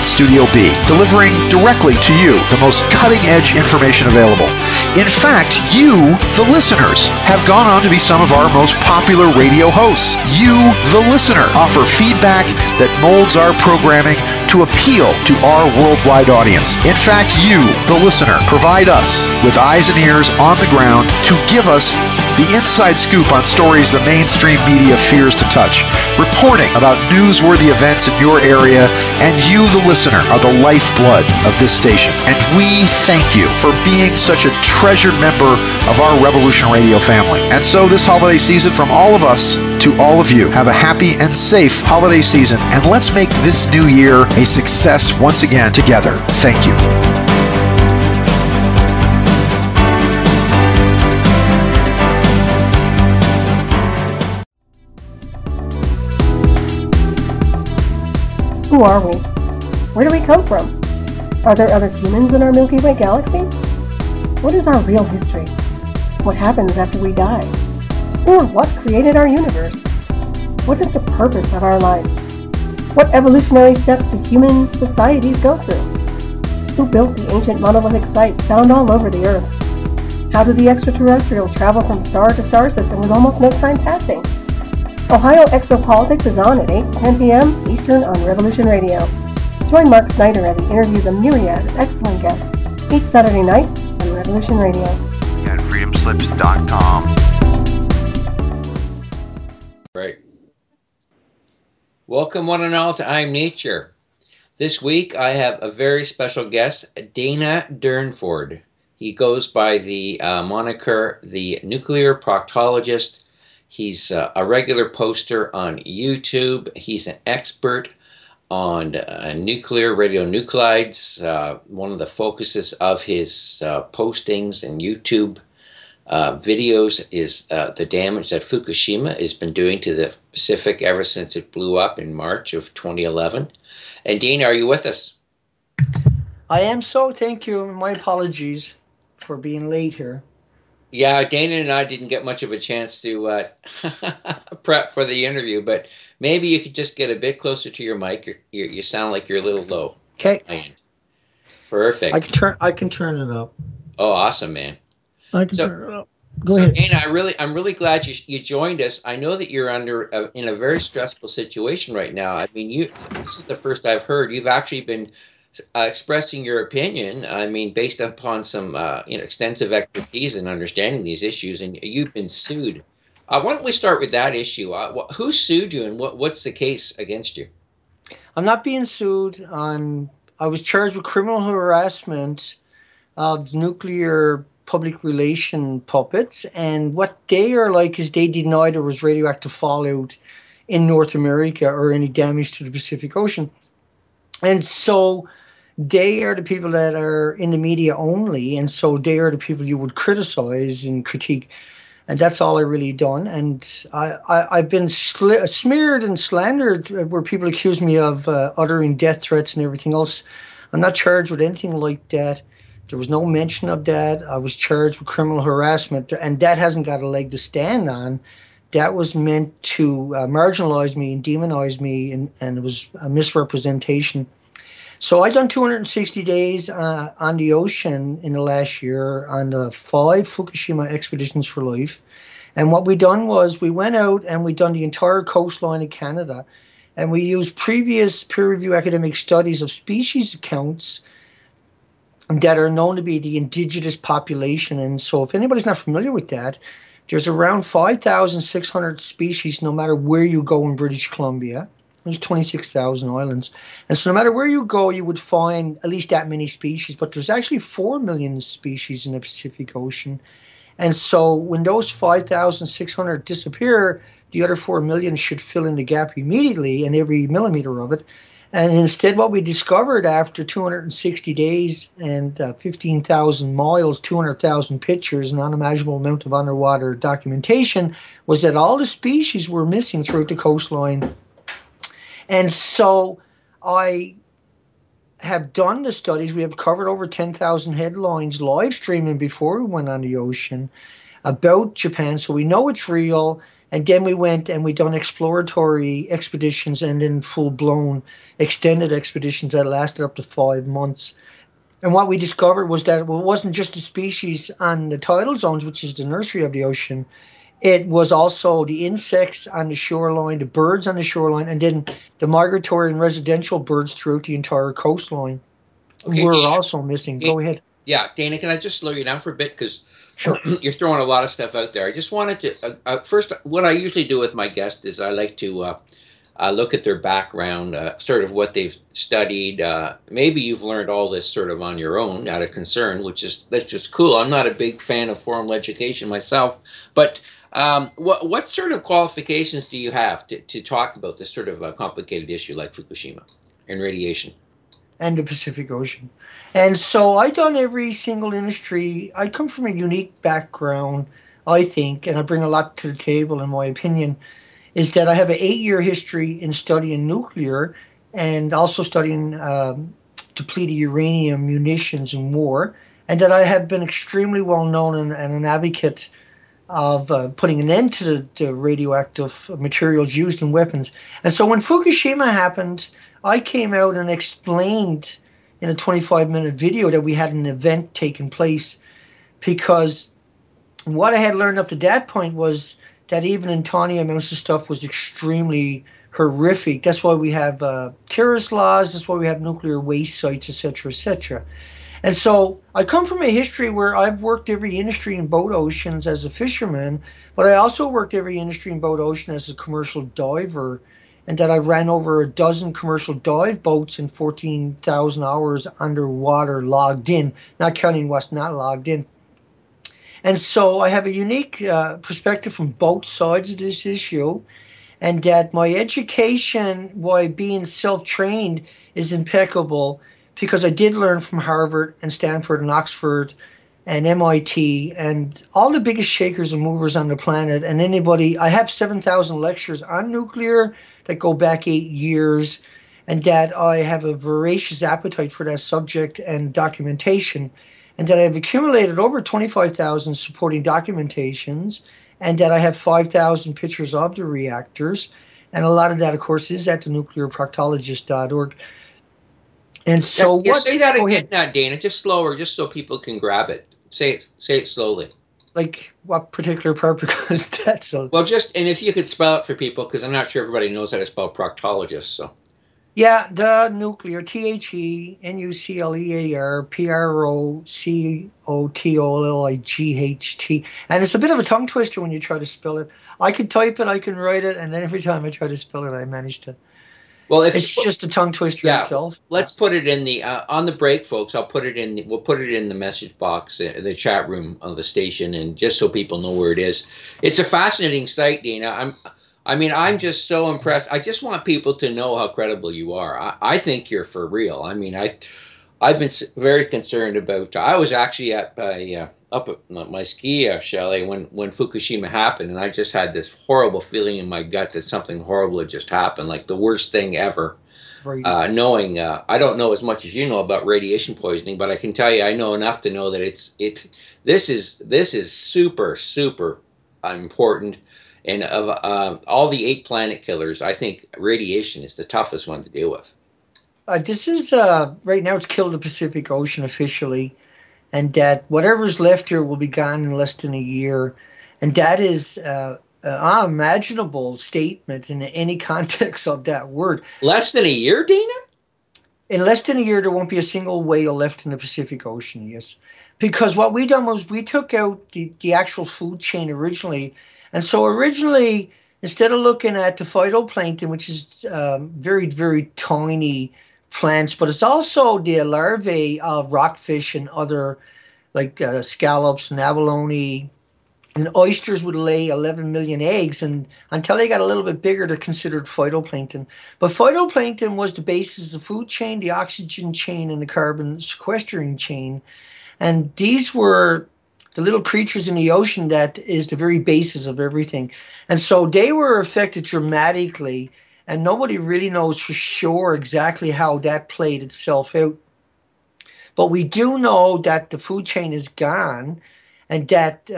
Science Studio B, delivering directly to you the most cutting-edge information available. In fact, you, the listeners, have gone on to be some of our most popular radio hosts. You, the listener, offer feedback that molds our programming to appeal to our worldwide audience. In fact, you, the listener, provide us with eyes and ears on the ground to give us the inside scoop on stories the mainstream media fears to touch, reporting about newsworthy events in your area, and you, the listener, are the lifeblood of this station. And we thank you for being such a treasured member of our Revolution Radio family. And so this holiday season, from all of us to all of you, have a happy and safe holiday season, and let's make this new year a success once again together. Thank you. Who are we? Where do we come from? Are there other humans in our Milky Way galaxy? What is our real history? What happens after we die? Or what created our universe? What is the purpose of our life? What evolutionary steps do human societies go through? Who built the ancient monolithic site found all over the Earth? How do the extraterrestrials travel from star to star system with almost no time passing? Ohio Exopolitics is on at 8 to 10 p.m. Eastern on Revolution Radio. Join Mark Snyder as he interviews a myriad of excellent guests each Saturday night on Revolution Radio. At freedomslips.com. Right. Welcome one and all to I'm Nature. This week I have a very special guest, Dana Durnford. He goes by the moniker the nuclear proctologist. He's a regular poster on YouTube. He's an expert on nuclear radionuclides. One of the focuses of his postings and YouTube videos is the damage that Fukushima has been doing to the Pacific ever since it blew up in March of 2011. And Dana, are you with us? I am so, thank you. My apologies for being late here. Yeah, Dana and I didn't get much of a chance to prep for the interview, but maybe you could just get a bit closer to your mic. You sound like you're a little low. Okay. Perfect. I can turn it up. Oh, awesome, man. I can turn it up. Go ahead. Dana, I'm really glad you joined us. I know that you're in a very stressful situation right now. I mean, this is the first I've heard. You've actually been expressing your opinion, I mean, based upon some extensive expertise in understanding these issues, and you've been sued. Why don't we start with that issue? Who sued you, and what's the case against you? I'm not being sued. I was charged with criminal harassment of nuclear public relation puppets, and what they are like is they deny there was radioactive fallout in North America or any damage to the Pacific Ocean. And so they are the people that are in the media only, and so they are the people you would criticize and critique. And that's all I really done. And I've been smeared and slandered where people accuse me of uttering death threats and everything else. I'm not charged with anything like that. There was no mention of that. I was charged with criminal harassment, and that hasn't got a leg to stand on. That was meant to marginalize me and demonize me, and it was a misrepresentation. So I done 260 days on the ocean in the last year on the 5 Fukushima expeditions for life. And what we done was we went out and we done the entire coastline of Canada, and we used previous peer-reviewed academic studies of species accounts that are known to be the indigenous population. And so if anybody's not familiar with that, there's around 5,600 species no matter where you go in British Columbia. There's 26,000 islands. And so no matter where you go, you would find at least that many species. But there's actually 4 million species in the Pacific Ocean. And so when those 5,600 disappear, the other 4 million should fill in the gap immediately in every millimeter of it. And instead, what we discovered after 260 days and 15,000 miles, 200,000 pictures, an unimaginable amount of underwater documentation, was that all the species were missing throughout the coastline. And so I have done the studies. We have covered over 10,000 headlines live streaming before we went on the ocean about Japan. So we know it's real. And then we went and we done exploratory expeditions and then full-blown extended expeditions that lasted up to 5 months. And what we discovered was that it wasn't just the species on the tidal zones, which is the nursery of the ocean. It was also the insects on the shoreline, the birds on the shoreline, and then the migratory and residential birds throughout the entire coastline. Okay, We're Dana, also missing. Go ahead. Yeah, Dana, can I just slow you down for a bit? Because Sure. you're throwing a lot of stuff out there. I just wanted to, first, what I usually do with my guests is I like to look at their background, sort of what they've studied. Maybe you've learned all this sort of on your own out of concern, that's just cool. I'm not a big fan of formal education myself, but what sort of qualifications do you have to talk about this sort of complicated issue like Fukushima and radiation? And the Pacific Ocean. And so I done every single industry. I come from a unique background, I think, and I bring a lot to the table in my opinion, is that I have an 8-year history in studying nuclear and also studying depleted uranium munitions in war, and that I have been extremely well known and an advocate of putting an end to the radioactive materials used in weapons. And so when Fukushima happened, I came out and explained in a 25-minute video that we had an event taking place, because what I had learned up to that point was that even in tiny amounts of stuff was extremely horrific. That's why we have terrorist laws, that's why we have nuclear waste sites, etc., etc. And so I come from a history where I've worked every industry in both oceans as a fisherman, but I also worked every industry in both oceans as a commercial diver, and that I ran over a dozen commercial dive boats in 14,000 hours underwater logged in, not counting what's not logged in. And so I have a unique perspective from both sides of this issue, and that my education, while being self-trained, is impeccable, because I did learn from Harvard and Stanford and Oxford and MIT and all the biggest shakers and movers on the planet. And anybody, I have 7,000 lectures on nuclear that go back 8 years, and that I have a voracious appetite for that subject and documentation, and that I've accumulated over 25,000 supporting documentations, and that I have 5,000 pictures of the reactors. And a lot of that, of course, is at the nuclearproctologist.org. And so what? Say that again now, Dana, just slower, just so people can grab it. Say it slowly. Like what particular part? Because that's so. Well, and if you could spell it for people, because I'm not sure everybody knows how to spell proctologist. So. Yeah, the nuclear, THENUCLEAR PROCOTOLIGHT. And it's a bit of a tongue twister when you try to spell it. I can type it, I can write it, and then every time I try to spell it, I manage to. Well, it's just a tongue twister itself. Let's put it in the on the break, folks. We'll put it in the message box, the chat room of the station, and just so people know where it is. It's a fascinating site, Dana. I'm just so impressed. I just want people to know how credible you are. I think you're for real. I mean, I've been very concerned about. I was actually up at my ski chalet when Fukushima happened, and I just had this horrible feeling in my gut that something horrible had just happened, like the worst thing ever. Right. Knowing, I don't know as much as you know about radiation poisoning, but I can tell you I know enough to know that this is super important. And of all the 8 planet killers, I think radiation is the toughest one to deal with. This is right now. It's killed the Pacific Ocean officially, and that whatever's left here will be gone in less than a year, and that is an unimaginable statement in any context of that word. Less than a year, Dana? In less than a year, there won't be a single whale left in the Pacific Ocean. Yes, because what we done was we took out the actual food chain originally. And so originally, instead of looking at the phytoplankton, which is very, very tiny plants, but it's also the larvae of rockfish and other, like scallops and abalone, and oysters would lay 11 million eggs, and until they got a little bit bigger, they're considered phytoplankton. But phytoplankton was the basis of the food chain, the oxygen chain, and the carbon sequestering chain. And these were the little creatures in the ocean that is the very basis of everything. And so they were affected dramatically, and nobody really knows for sure exactly how that played itself out. But we do know that the food chain is gone, and that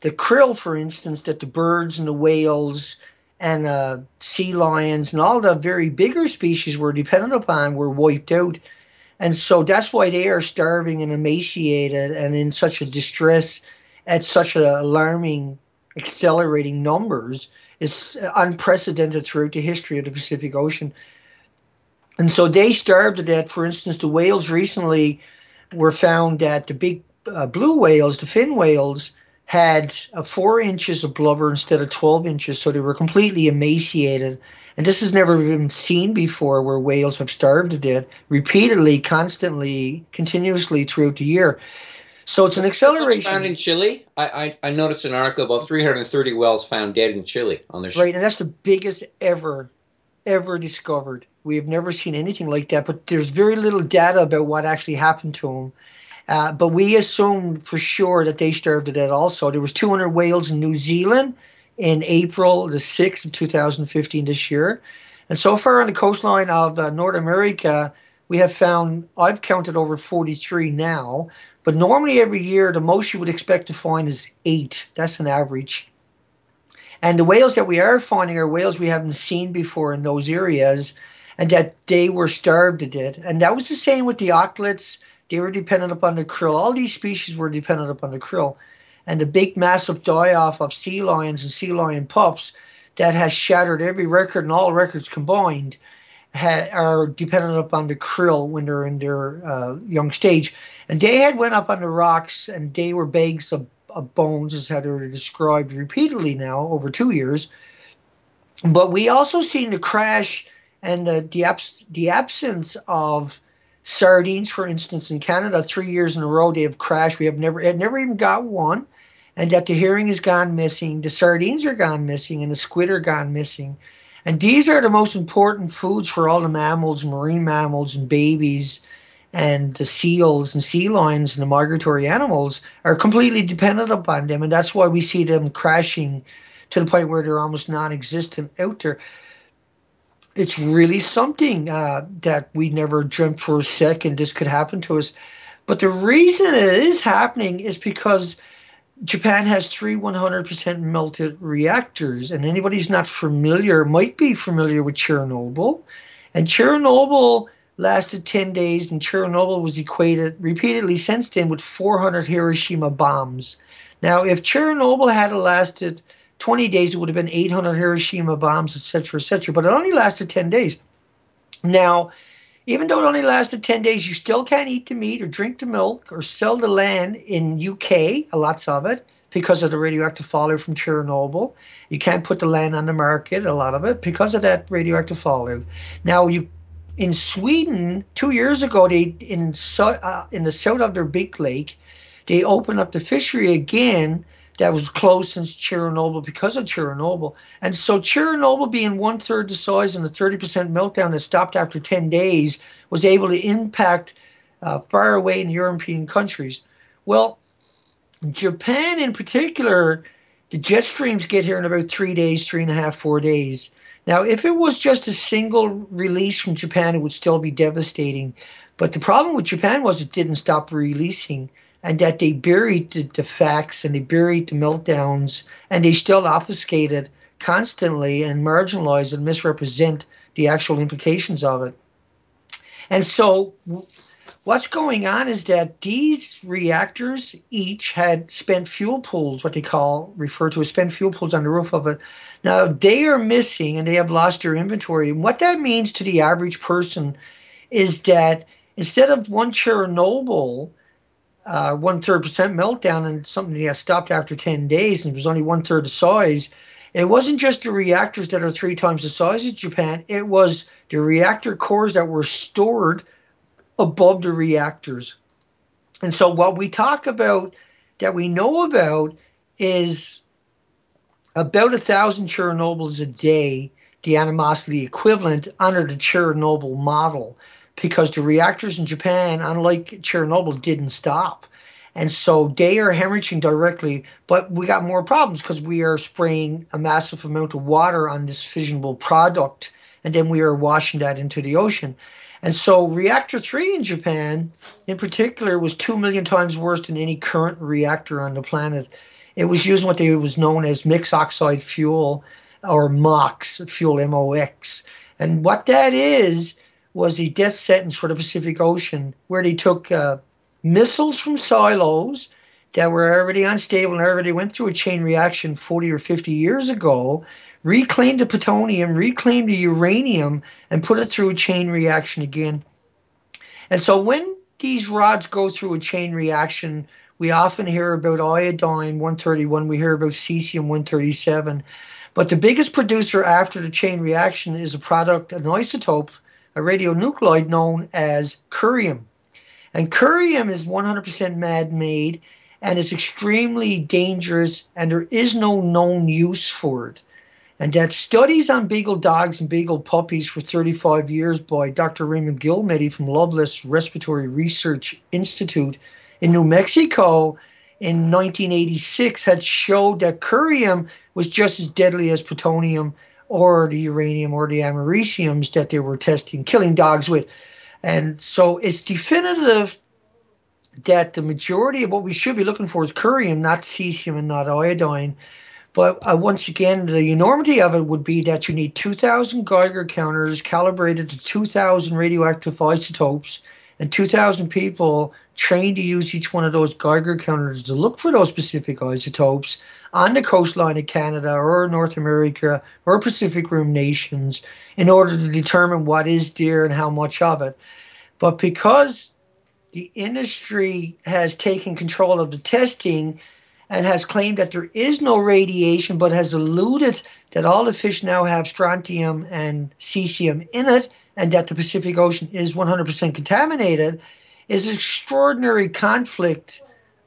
the krill, for instance, that the birds and the whales and sea lions and all the very bigger species were dependent upon were wiped out. And so that's why they are starving and emaciated and in such a distress at such alarming, accelerating numbers. It's unprecedented throughout the history of the Pacific Ocean. And so they starved to death. For instance, the whales recently were found that the big blue whales, the fin whales, had 4 inches of blubber instead of 12 inches, so they were completely emaciated. And this has never been seen before, where whales have starved to death repeatedly, constantly, continuously throughout the year. So it's an acceleration. Found in Chile? I noticed an article about 330 whales found dead in Chile on their Right, and that's the biggest ever discovered. We have never seen anything like that, but there's very little data about what actually happened to them. But we assume for sure that they starved to death also. There was 200 whales in New Zealand in April the 6th of 2015 this year. And so far on the coastline of North America, we have found, I've counted over 43 now, but normally every year the most you would expect to find is 8. That's an average. And the whales that we are finding are whales we haven't seen before in those areas, and that they were starved to death. And that was the same with the auklets. They were dependent upon the krill. All these species were dependent upon the krill. And the big massive die-off of sea lions and sea lion pups that has shattered every record and all records combined are dependent upon the krill when they're in their young stage. And they had went up on the rocks, and they were bags of bones, is how they're described repeatedly now over 2 years. But we also seen the crash and the absence of sardines, for instance, in Canada. 3 years in a row they have crashed. We have never even got one, and that the herring has gone missing, the sardines are gone missing, and the squid are gone missing. And these are the most important foods for all the mammals, marine mammals, and babies, and the seals and sea lions and the migratory animals are completely dependent upon them, and that's why we see them crashing to the point where they're almost non-existent out there. It's really something that we never dreamt for a second this could happen to us. But the reason it is happening is because Japan has 3 100% melted reactors, and anybody who's not familiar might be familiar with Chernobyl. And Chernobyl lasted 10 days, and Chernobyl was equated repeatedly since then with 400 Hiroshima bombs. Now, if Chernobyl had lasted 20 days, it would have been 800 Hiroshima bombs, etc., etc., but it only lasted 10 days. Now, even though it only lasted 10 days, you still can't eat the meat or drink the milk or sell the land in UK, lots of it, because of the radioactive fallout from Chernobyl. You can't put the land on the market, a lot of it, because of that radioactive fallout. Now, in Sweden, 2 years ago, in the south of their big lake, they opened up the fishery again that was closed since Chernobyl because of Chernobyl. And so Chernobyl, being 1/3 the size and a 30% meltdown that stopped after 10 days, was able to impact far away in European countries. Well, Japan in particular, the jet streams get here in about 3 days, 3.5, 4 days. Now, if it was just a single release from Japan, it would still be devastating. But the problem with Japan was it didn't stop releasing, and that they buried the facts and they buried the meltdowns, and they still obfuscated constantly and marginalize and misrepresent the actual implications of it. And so what's going on is that these reactors each had spent fuel pools, what they refer to as spent fuel pools on the roof of it. Now, they are missing and they have lost their inventory. And what that means to the average person is that instead of one Chernobyl, 1/3% meltdown, and something that stopped after 10 days and it was only 1/3 the size, it wasn't just the reactors that are 3 times the size of Japan, it was the reactor cores that were stored above the reactors. And so what we talk about that we know about is about 1,000 Chernobyls a day, the animosity equivalent under the Chernobyl model, because the reactors in Japan, unlike Chernobyl, didn't stop. And so they are hemorrhaging directly, but we got more problems because we are spraying a massive amount of water on this fissionable product, and then we are washing that into the ocean. And so reactor 3 in Japan, in particular, was 2 million times worse than any current reactor on the planet. It was using what they was known as mixed oxide fuel, or MOX fuel, MOX. And what that is was the death sentence for the Pacific Ocean, where they took missiles from silos that were already unstable and already went through a chain reaction 40 or 50 years ago, reclaimed the plutonium, reclaimed the uranium, and put it through a chain reaction again. And so when these rods go through a chain reaction, we often hear about iodine 131, we hear about cesium 137. But the biggest producer after the chain reaction is a product, an isotope, a radionuclide known as curium. And curium is 100% man-made and is extremely dangerous, and there is no known use for it. And that studies on beagle dogs and beagle puppies for 35 years by Dr. Raymond Gilmedy from Loveless Respiratory Research Institute in New Mexico in 1986 had showed that curium was just as deadly as plutonium or the uranium or the americiums that they were testing, killing dogs with. And so it's definitive that the majority of what we should be looking for is curium, not cesium and not iodine. But once again, the enormity of it would be that you need 2,000 Geiger counters calibrated to 2,000 radioactive isotopes and 2,000 people trained to use each one of those Geiger counters to look for those specific isotopes on the coastline of Canada or North America or Pacific Rim nations in order to determine what is there and how much of it. But because the industry has taken control of the testing and has claimed that there is no radiation, but has alluded that all the fish now have strontium and cesium in it, and that the Pacific Ocean is 100% contaminated, is an extraordinary conflict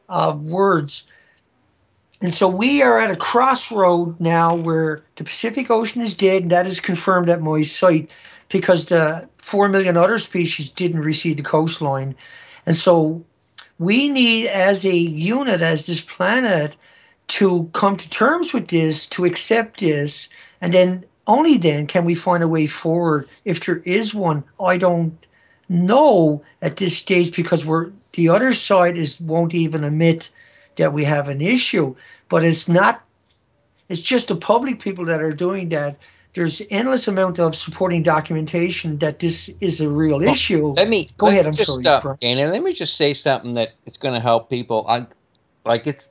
of words. And so we are at a crossroad now where the Pacific Ocean is dead, and that is confirmed at my site because the 4 million other species didn't recede the coastline. And so we need, as a unit, as this planet, to come to terms with this, to accept this, and then only then can we find a way forward. If there is one, I don't know at this stage, because the other side won't even admit that we have an issue. But it's just the public people that are doing that. There's endless amount of supporting documentation that this is a real issue. Go ahead. I'm sorry, Brian. Dana, let me just say something that it's going to help people.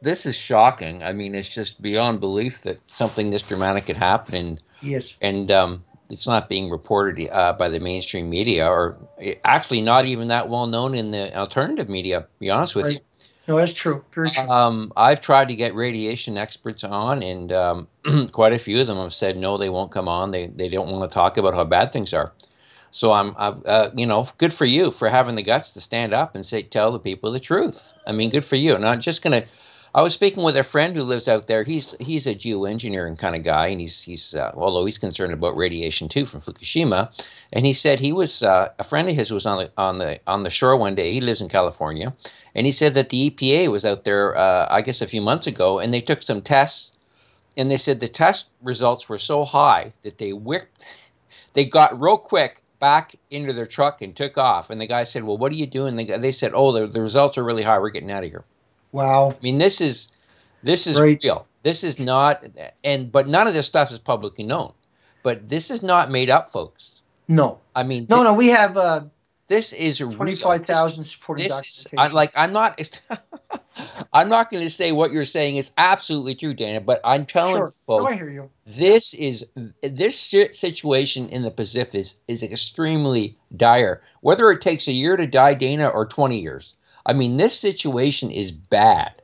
This is shocking. I mean, it's just beyond belief that something this dramatic could happen. Yes. And it's not being reported by the mainstream media, or actually not even that well known in the alternative media, to be honest with you. No, that's true. Very true. I've tried to get radiation experts on, and quite a few of them have said no, they won't come on. They don't want to talk about how bad things are. So I'm good for you for having the guts to stand up and tell the people the truth. I mean, good for you. Not just gonna. I was speaking with a friend who lives out there. He's a geoengineering kind of guy, and he's although he's concerned about radiation too from Fukushima, and he said he was a friend of his was on the shore one day. He lives in California, and he said that the EPA was out there I guess a few months ago, and they took some tests, and they said the test results were so high that they got real quick back into their truck and took off. And the guy said, "Well, what are you doing?" They said, "Oh, the results are really high. We're getting out of here." Wow. I mean, this is right. real. This is not, but none of this stuff is publicly known. But this is not made up, folks. No. I mean, no. We have this is 25,000 supporting documentation. I'm not going to say what you're saying is absolutely true, Dana, but I'm telling you, folks, I hear you. This situation in the Pacific is extremely dire. Whether it takes a year to die, Dana, or 20 years. I mean, this situation is bad.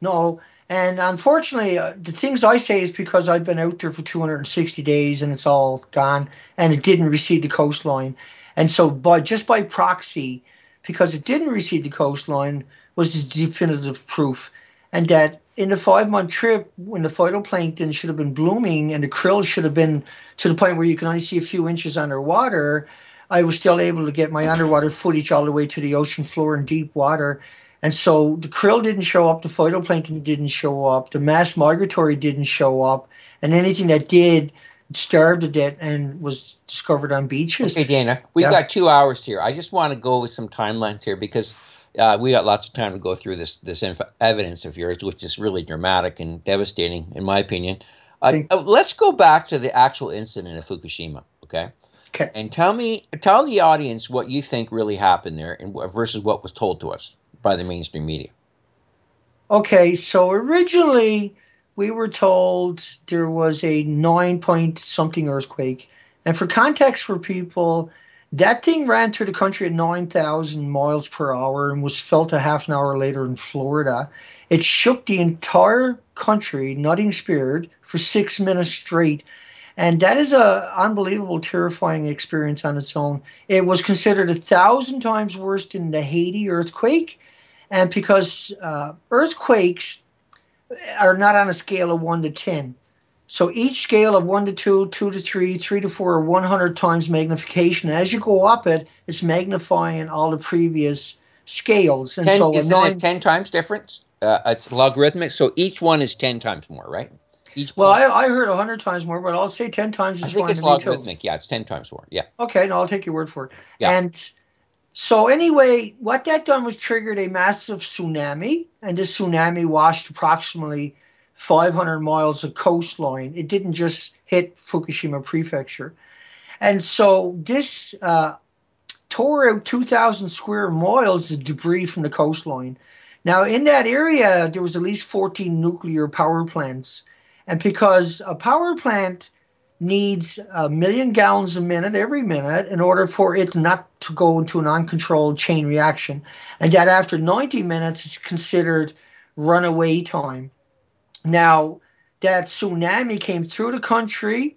No. And unfortunately, the things I say is because I've been out there for 260 days and it's all gone, and it didn't recede the coastline. And so just by proxy, because it didn't recede the coastline, was the definitive proof. And that in the 5-month trip, when the phytoplankton should have been blooming and the krill should have been to the point where you can only see a few inches underwater, I was still able to get my underwater footage all the way to the ocean floor in deep water. And so the krill didn't show up, the phytoplankton didn't show up, the mass migratory didn't show up, and anything that did starved to death and was discovered on beaches. Okay, Dana, we've got 2 hours here. I just want to go with some timelines here because We got lots of time to go through this evidence of yours, which is really dramatic and devastating, in my opinion. Let's go back to the actual incident of Fukushima, okay? Okay. And tell the audience what you think really happened there, and versus what was told to us by the mainstream media. Okay, so originally we were told there was a 9 point something earthquake. And for context for people, that thing ran through the country at 9,000 miles per hour and was felt a half an hour later in Florida. It shook the entire country, nothing spared, for 6 minutes straight. And that is a unbelievable, terrifying experience on its own. It was considered 1,000 times worse than the Haiti earthquake. And because earthquakes are not on a scale of 1 to 10. So each scale of 1 to 2, 2 to 3, 3 to 4 are 100 times magnification. As you go up it's magnifying all the previous scales. And isn't it 10 times difference? It's logarithmic, so each one is 10 times more, right? I heard 100 times more, but I'll say 10 times is fine. I think it's logarithmic. Yeah, it's 10 times more. Yeah. Okay, no, I'll take your word for it. Yeah. And so anyway, what that done was triggered a massive tsunami, and this tsunami washed approximately 500 miles of coastline. It didn't just hit Fukushima Prefecture. And so this tore out 2,000 square miles of debris from the coastline. Now, in that area, there was at least 14 nuclear power plants. And because a power plant needs 1 million gallons a minute every minute in order for it not to go into an uncontrolled chain reaction, and that after 90 minutes is considered runaway time. Now, that tsunami came through the country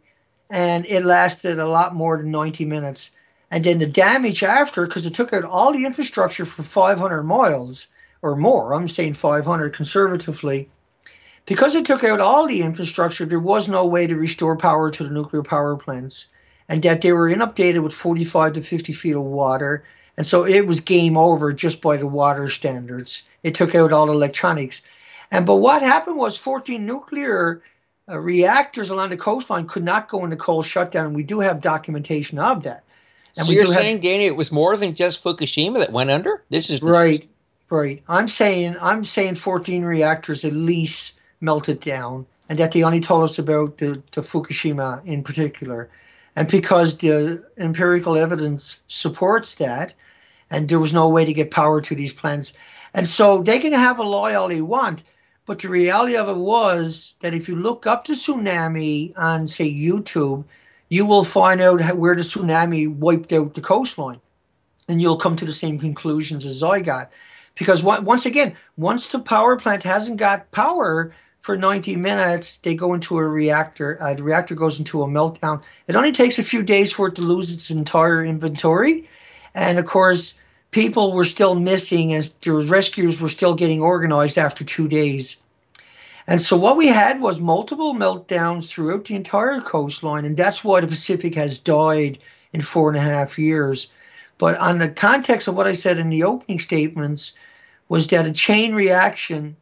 and it lasted a lot more than 90 minutes. And then the damage after, because it took out all the infrastructure for 500 miles or more, I'm saying 500 conservatively, because it took out all the infrastructure, there was no way to restore power to the nuclear power plants, and that they were inundated with 45 to 50 feet of water. And so it was game over just by the water standards. It took out all the electronics. But what happened was 14 nuclear reactors along the coastline could not go into cold shutdown. And we do have documentation of that. And so you're saying, Dana, it was more than just Fukushima that went under? This is right. I'm saying 14 reactors at least melted down, and that they only told us about the Fukushima in particular. And because the empirical evidence supports that, and there was no way to get power to these plants. And so they can have a lie all they want, but the reality of it was that if you look up the tsunami on, say, YouTube, you will find out where the tsunami wiped out the coastline. And you'll come to the same conclusions as I got. Because once again, once the power plant hasn't got power for 90 minutes, they go into a reactor. The reactor goes into a meltdown. It only takes a few days for it to lose its entire inventory. And of course, people were still missing, and the rescues were still getting organized after 2 days. And so what we had was multiple meltdowns throughout the entire coastline, and that's why the Pacific has died in 4.5 years. But on the context of what I said in the opening statements was that a chain reaction,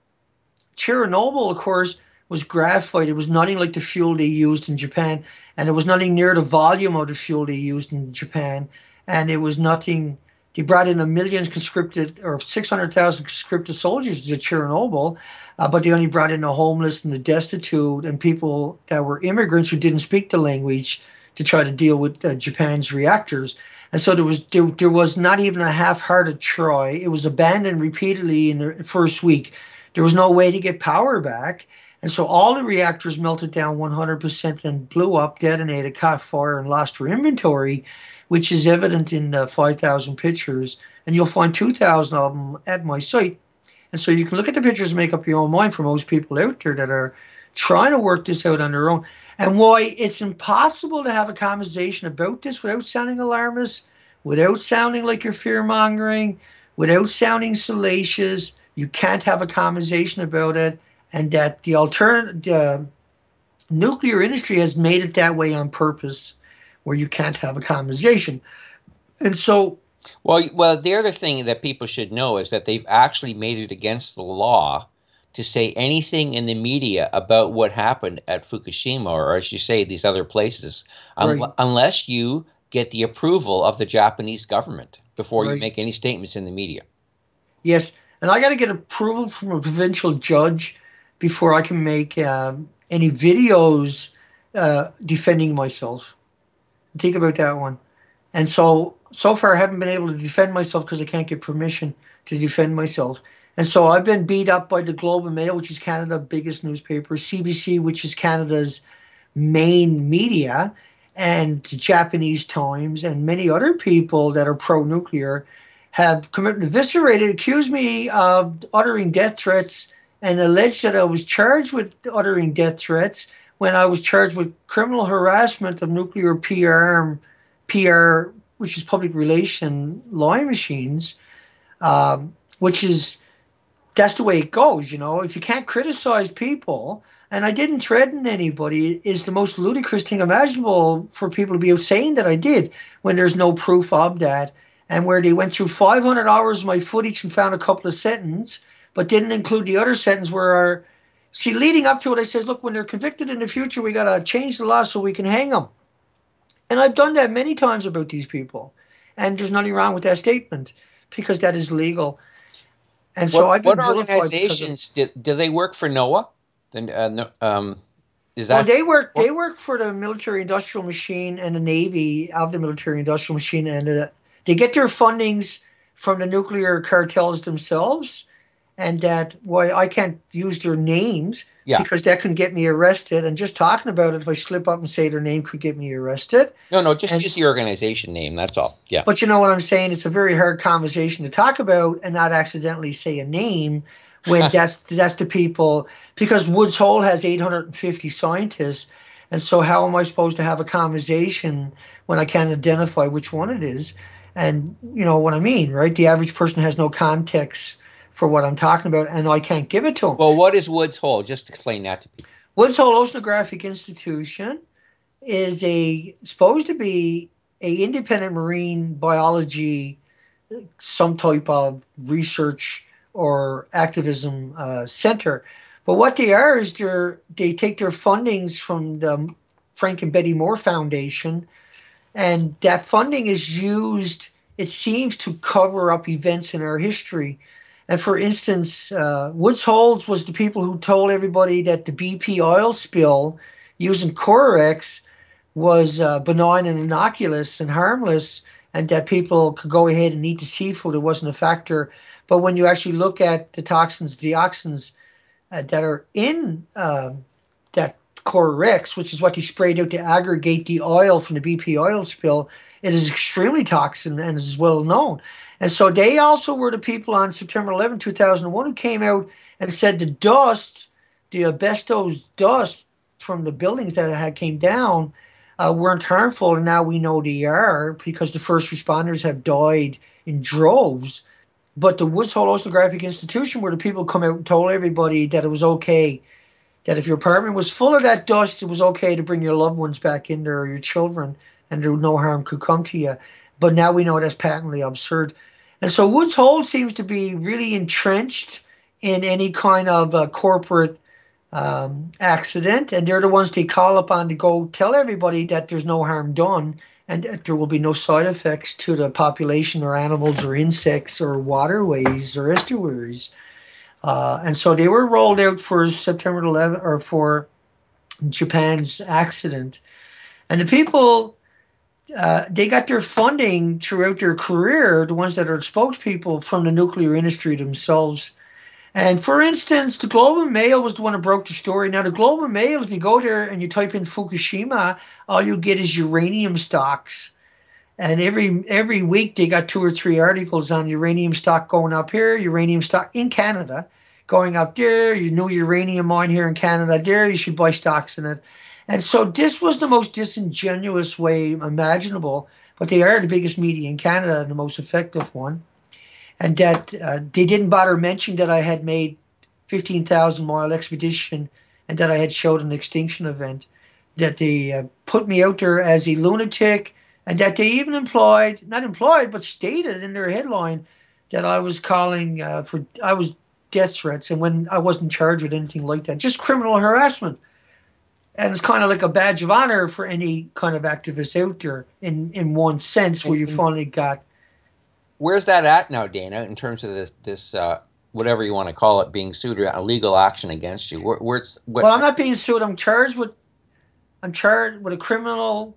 Chernobyl, of course, was graphite. It was nothing like the fuel they used in Japan, and it was nothing near the volume of the fuel they used in Japan, and it was nothing. They brought in 1 million conscripted, or 600,000 conscripted soldiers to Chernobyl, but they only brought in the homeless and the destitute and people that were immigrants who didn't speak the language to try to deal with Japan's reactors. And so there was not even a half-hearted try. It was abandoned repeatedly in the first week. There was no way to get power back. And so all the reactors melted down 100% and blew up, detonated, caught fire, and lost their inventory, which is evident in the 5,000 pictures. And you'll find 2,000 of them at my site. And so you can look at the pictures and make up your own mind for most people out there that are trying to work this out on their own. And why it's impossible to have a conversation about this without sounding alarmist, without sounding like you're fear-mongering, without sounding salacious. You can't have a conversation about it. And that the nuclear industry has made it that way on purpose, where you can't have a conversation. And so... Well, the other thing that people should know is that they've actually made it against the law to say anything in the media about what happened at Fukushima, or as you say, these other places, unless you get the approval of the Japanese government before you make any statements in the media. Yes, and I got to get approval from a provincial judge before I can make any videos defending myself. Think about that one. And so far I haven't been able to defend myself because I can't get permission to defend myself. And so I've been beat up by the Globe and Mail, which is Canada's biggest newspaper, CBC, which is Canada's main media, and the Japanese Times, and many other people that are pro-nuclear have come out and eviscerated, accused me of uttering death threats, and alleged that I was charged with uttering death threats when I was charged with criminal harassment of nuclear PR, which is public relation line machines, which is, that's the way it goes, you know. If you can't criticize people, and I didn't threaten anybody, is the most ludicrous thing imaginable for people to be saying that I did when there's no proof of that. And where they went through 500 hours of my footage and found a couple of sentences, but didn't include the other sentence where see, leading up to it, I says, look, when they're convicted in the future, we got to change the law so we can hang them. And I've done that many times about these people. And there's nothing wrong with that statement because that is legal. And so I've been what vilified organizations do they work for NOAA? Then is well, that they work for the military industrial machine and the Navy of the military industrial machine, and they get their fundings from the nuclear cartels themselves. And that why I can't use their names because that can get me arrested. And just talking about it, if I slip up and say their name, could get me arrested. No, just use the organization name. That's all. Yeah. But you know what I'm saying? It's a very hard conversation to talk about and not accidentally say a name when that's the people. Because Woods Hole has 850 scientists, and so how am I supposed to have a conversation when I can't identify which one it is? And you know what I mean, right? The average person has no context for what I'm talking about, and I can't give it to them. Well, what is Woods Hole? Just explain that to people. Woods Hole Oceanographic Institution is supposed to be a independent marine biology, some type of research or activism center. But what they are is they take their fundings from the Frank and Betty Moore Foundation, and that funding is used, it seems, to cover up events in our history. And for instance, Woods Hole was the people who told everybody that the BP oil spill using Corex was benign and innocuous and harmless, and that people could go ahead and eat the seafood. It wasn't a factor. But when you actually look at the toxins, dioxins that are in that Corex, which is what they sprayed out to aggregate the oil from the BP oil spill, it is extremely toxic and is well known. And so they also were the people on September 11, 2001 who came out and said the dust, the asbestos dust from the buildings that had came down weren't harmful. And now we know they are because the first responders have died in droves. But the Woods Hole Oceanographic Institution were the people who come out and told everybody that it was okay, that if your apartment was full of that dust, it was okay to bring your loved ones back in there or your children, and no harm could come to you. But now we know that's patently absurd. And so Woods Hole seems to be really entrenched in any kind of corporate accident. And they're the ones they call upon to go tell everybody that there's no harm done and that there will be no side effects to the population or animals or insects or waterways or estuaries. And so they were rolled out for September 11th or for Japan's accident. And the people, they got their funding throughout their career, the ones that are spokespeople from the nuclear industry themselves. And for instance, the Globe and Mail was the one that broke the story. Now, the Globe and Mail, if you go there and you type in Fukushima, all you get is uranium stocks. And every week they got 2 or 3 articles on uranium stock going up here, uranium stock in Canada going up there, you new uranium mine here in Canada there, you should buy stocks in it. And so this was the most disingenuous way imaginable, but they are the biggest media in Canada and the most effective one. And that they didn't bother mentioning that I had made 15,000-mile expedition and that I had showed an extinction event, that they put me out there as a lunatic, and that they even but stated in their headline that I was calling I was death threats, and when I wasn't charged with anything like that, just criminal harassment. And it's kind of like a badge of honor for any kind of activist out there in one sense where you finally got where's that at now, Dana, in terms of this whatever you want to call it, being sued or a legal action against you? Well, I'm not being sued. I'm charged with a criminal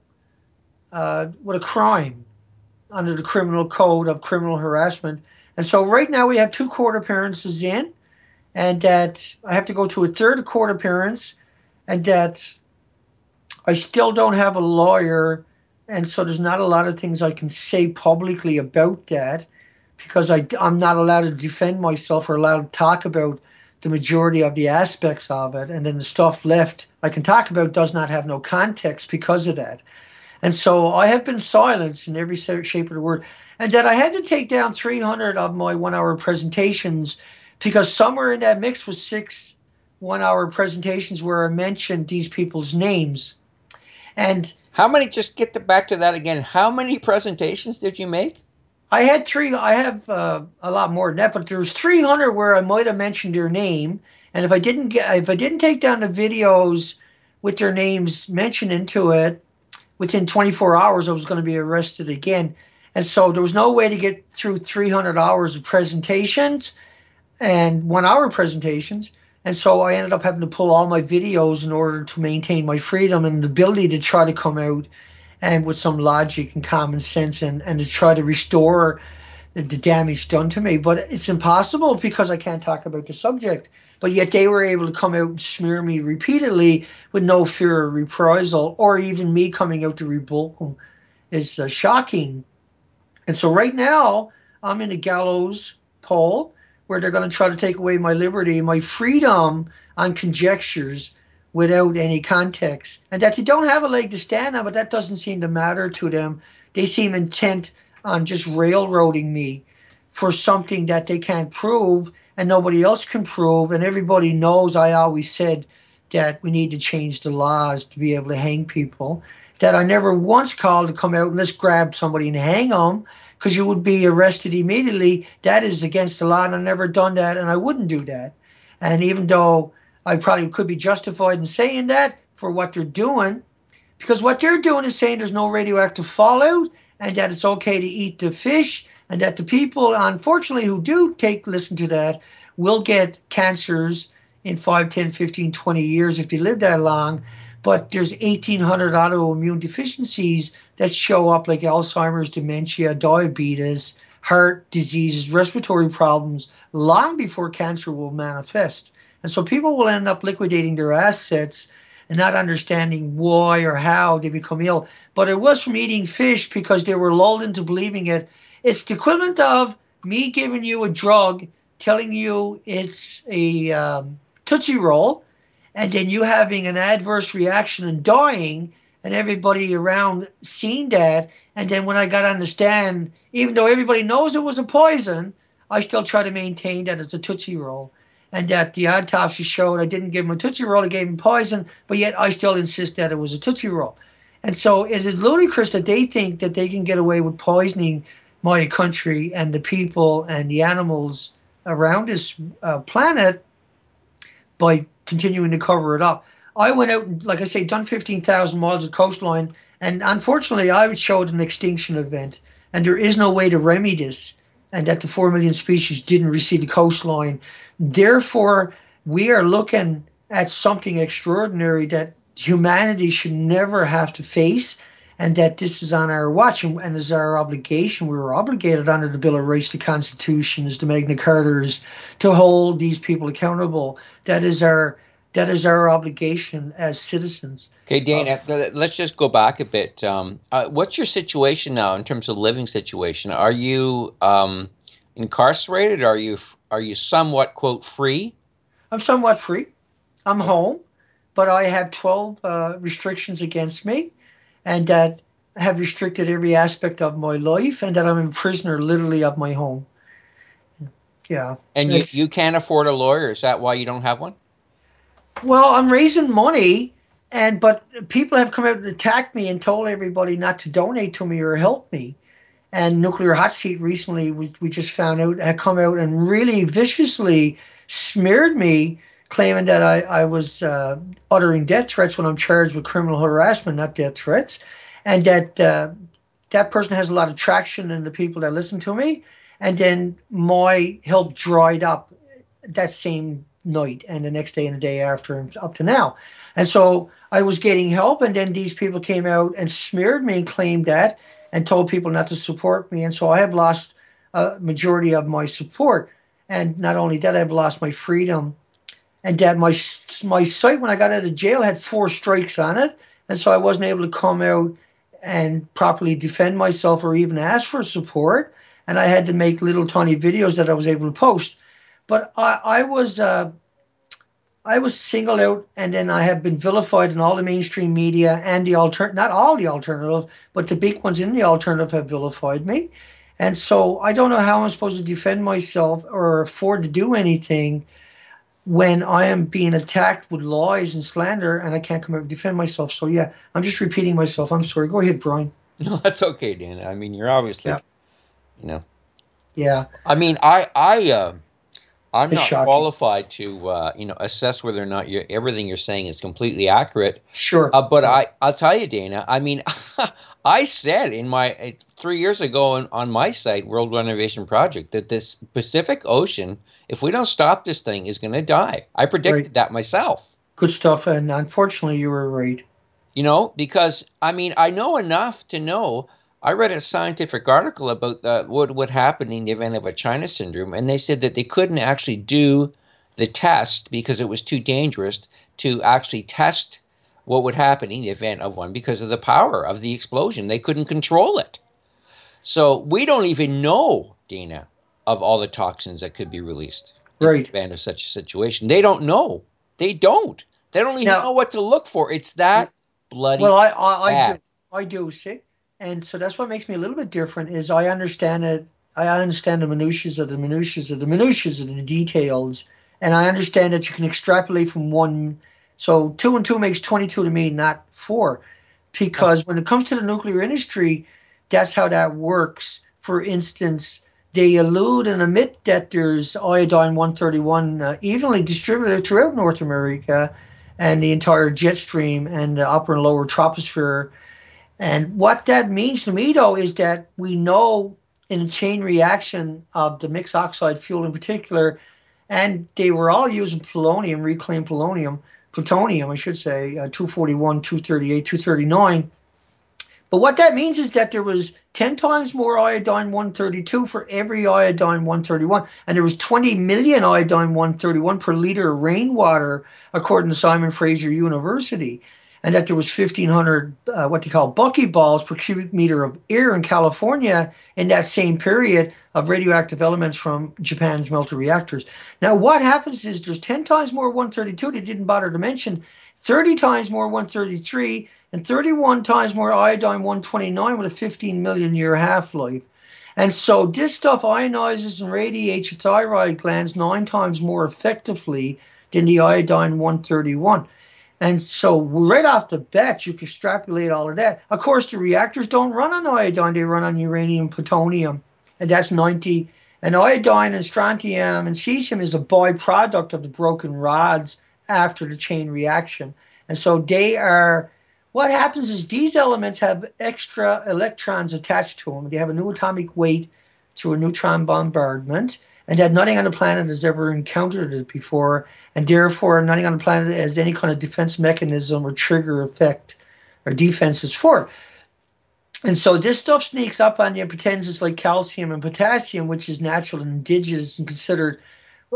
with a crime under the criminal code of criminal harassment. And so right now we have 2 court appearances in, and that I have to go to a 3rd court appearance, and that I still don't have a lawyer, and so there's not a lot of things I can say publicly about that, because I'm not allowed to defend myself or allowed to talk about the majority of the aspects of it, and then the stuff left I can talk about does not have no context because of that. And so I have been silenced in every shape of the word, and that I had to take down 300 of my 1-hour presentations, because somewhere in that mix was 6 1-hour presentations where I mentioned these people's names. And how many, just get back to that again, how many presentations did you make? I had 3. I have a lot more than that, but there was 300 where I might have mentioned their name, and if I didn't take down the videos with their names mentioned into it within 24 hours, I was going to be arrested again. And so there was no way to get through 300 hours of presentations and 1-hour presentations. And so I ended up having to pull all my videos in order to maintain my freedom and the ability to try to come out and with some logic and common sense and to try to restore the damage done to me. But it's impossible because I can't talk about the subject. But yet they were able to come out and smear me repeatedly with no fear of reprisal, or even me coming out to rebuke them is shocking. And so right now I'm in a gallows pole where they're going to try to take away my liberty, my freedom on conjectures without any context. And that they don't have a leg to stand on, but that doesn't seem to matter to them. They seem intent on just railroading me for something that they can't prove and nobody else can prove. And everybody knows I always said that we need to change the laws to be able to hang people. That I never once called to come out and let's grab somebody and hang them, because you would be arrested immediately. That is against the law, and I've never done that, and I wouldn't do that. And even though I probably could be justified in saying that for what they're doing, because what they're doing is saying there's no radioactive fallout and that it's okay to eat the fish, and that the people, unfortunately, who do listen to that will get cancers in 5, 10, 15, 20 years if they live that long. But there's 1,800 autoimmune deficiencies that show up, like Alzheimer's, dementia, diabetes, heart diseases, respiratory problems, long before cancer will manifest. And so people will end up liquidating their assets and not understanding why or how they become ill. But it was from eating fish because they were lulled into believing it. It's the equivalent of me giving you a drug, telling you it's a Tootsie Roll, and then you having an adverse reaction and dying, and everybody around seeing that. And then when I got on the stand, even though everybody knows it was a poison, I still try to maintain that it's a Tootsie Roll. And that the autopsy showed I didn't give him a Tootsie Roll, I gave him poison, but yet I still insist that it was a Tootsie Roll. And so it is ludicrous that they think that they can get away with poisoning my country and the people and the animals around this planet by continuing to cover it up. I went out and, like I say, done 15,000 miles of coastline, and unfortunately I showed an extinction event, and there is no way to remedy this, and that the 4 million species didn't receive the coastline. Therefore, we are looking at something extraordinary that humanity should never have to face, and that this is on our watch, and is our obligation. We were obligated under the Bill of Rights, the Constitutions, the Magna Cartas, to hold these people accountable. That is our obligation as citizens. Okay, Dana, let's just go back a bit. What's your situation now in terms of living situation? Are you incarcerated? Are you somewhat, quote, free? I'm somewhat free. I'm home, but I have 12 restrictions against me, and that have restricted every aspect of my life, and that I'm a prisoner literally of my home. Yeah. And you can't afford a lawyer. Is that why you don't have one? Well, I'm raising money, but people have come out and attacked me and told everybody not to donate to me or help me. And Nuclear Hot Seat recently, we just found out, had come out and really viciously smeared me, claiming that I was uttering death threats when I'm charged with criminal harassment, not death threats, and that that person has a lot of traction in the people that listen to me. And then my help dried up that same night and the next day and the day after and up to now. And so I was getting help, and then these people came out and smeared me and claimed that and told people not to support me. And so I have lost a majority of my support. And not only that, I've lost my freedom. And that my site, when I got out of jail, had 4 strikes on it. And so I wasn't able to come out and properly defend myself or even ask for support. And I had to make little tiny videos that I was able to post. But I was singled out, and then I have been vilified in all the mainstream media and not all the alternative, but the big ones in the alternative have vilified me. And so I don't know how I'm supposed to defend myself or afford to do anything when I am being attacked with lies and slander, and I can't come out and defend myself. So yeah, I'm just repeating myself. I'm sorry. Go ahead, Brian. No, that's okay, Dana. I mean, you're obviously, you know. Yeah. I mean, I'm It's not shocking. qualified to, assess whether or not everything you're saying is completely accurate. Sure. But I'll tell you, Dana, I mean, I said 3 years ago on my site, World Renovation Project, that this Pacific Ocean, if we don't stop this thing, is going to die. I predicted that myself. Good stuff. And unfortunately, you were right. Because, I mean, I know enough to know. I read a scientific article about what would happen in the event of a China syndrome, and they said that they couldn't actually do the test because it was too dangerous to actually test what would happen in the event of one because of the power of the explosion. They couldn't control it. So we don't even know, Dana, of all the toxins that could be released in the event of such a situation. They don't know. They don't. They don't even know what to look for. It's that bloody bad. I do, see? And so that's what makes me a little bit different is I understand it. I understand the minutiae of the minutiae of the minutiae of the details. And I understand that you can extrapolate from one. So 2 and 2 makes 22 to me, not 4. Because when it comes to the nuclear industry, that's how that works. For instance, they allude and admit that there's iodine-131 evenly distributed throughout North America and the entire jet stream and the upper and lower troposphere. And what that means to me, though, is that we know in a chain reaction of the mixed oxide fuel in particular, and they were all using polonium, reclaimed plutonium, I should say, 241, 238, 239. But what that means is that there was 10 times more iodine-132 for every iodine-131, and there was 20 million iodine-131 per liter of rainwater, according to Simon Fraser University. And that there was 1,500 what they call buckyballs per cubic meter of air in California in that same period of radioactive elements from Japan's melter reactors. Now, what happens is there's 10 times more 132, they didn't bother to mention, 30 times more 133, and 31 times more iodine-129 with a 15 million year half-life. And so this stuff ionizes and radiates your thyroid glands 9 times more effectively than the iodine-131. And so right off the bat, you can extrapolate all of that. Of course, the reactors don't run on iodine. They run on uranium, plutonium, and that's 90. And iodine and strontium and cesium is a byproduct of the broken rods after the chain reaction. And so they are, what happens is these elements have extra electrons attached to them. They have a new atomic weight through a neutron bombardment, and that nothing on the planet has ever encountered it before, and therefore nothing on the planet has any kind of defense mechanism or trigger effect or defenses for it. And so this stuff sneaks up on you and pretends it's like calcium and potassium, which is natural and indigenous and considered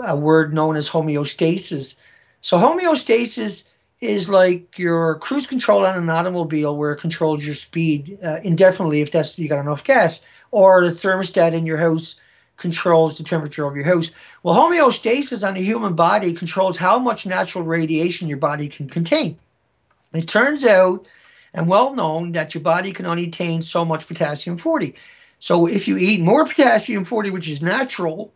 a word known as homeostasis. So homeostasis is like your cruise control on an automobile where it controls your speed indefinitely if that's you got enough gas, or the thermostat in your house controls the temperature of your house. Well, homeostasis on the human body controls how much natural radiation your body can contain. It turns out, and well known, that your body can only contain so much potassium-40. So if you eat more potassium-40, which is natural,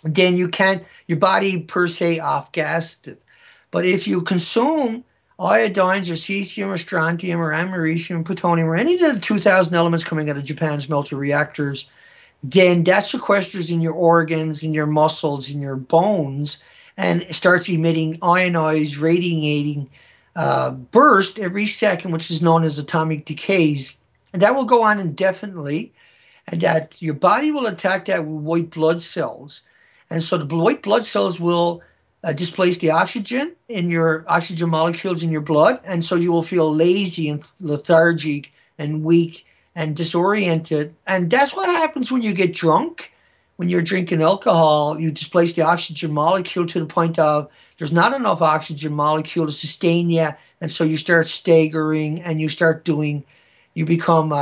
then you can't, your body per se off-gassed it. But if you consume iodines or cesium or strontium or americium, plutonium, or any of the 2,000 elements coming out of Japan's melter reactors, then that sequesters in your organs, in your muscles, in your bones, and starts emitting ionized, radiating burst every second, which is known as atomic decays. And that will go on indefinitely, and that your body will attack that with white blood cells. And so the white blood cells will displace the oxygen in your oxygen molecules in your blood. And so you will feel lazy and lethargic and weak and disoriented. And that's what happens when you get drunk. When you're drinking alcohol, you displace the oxygen molecule to the point of there's not enough oxygen molecule to sustain you. And so you start staggering and you become,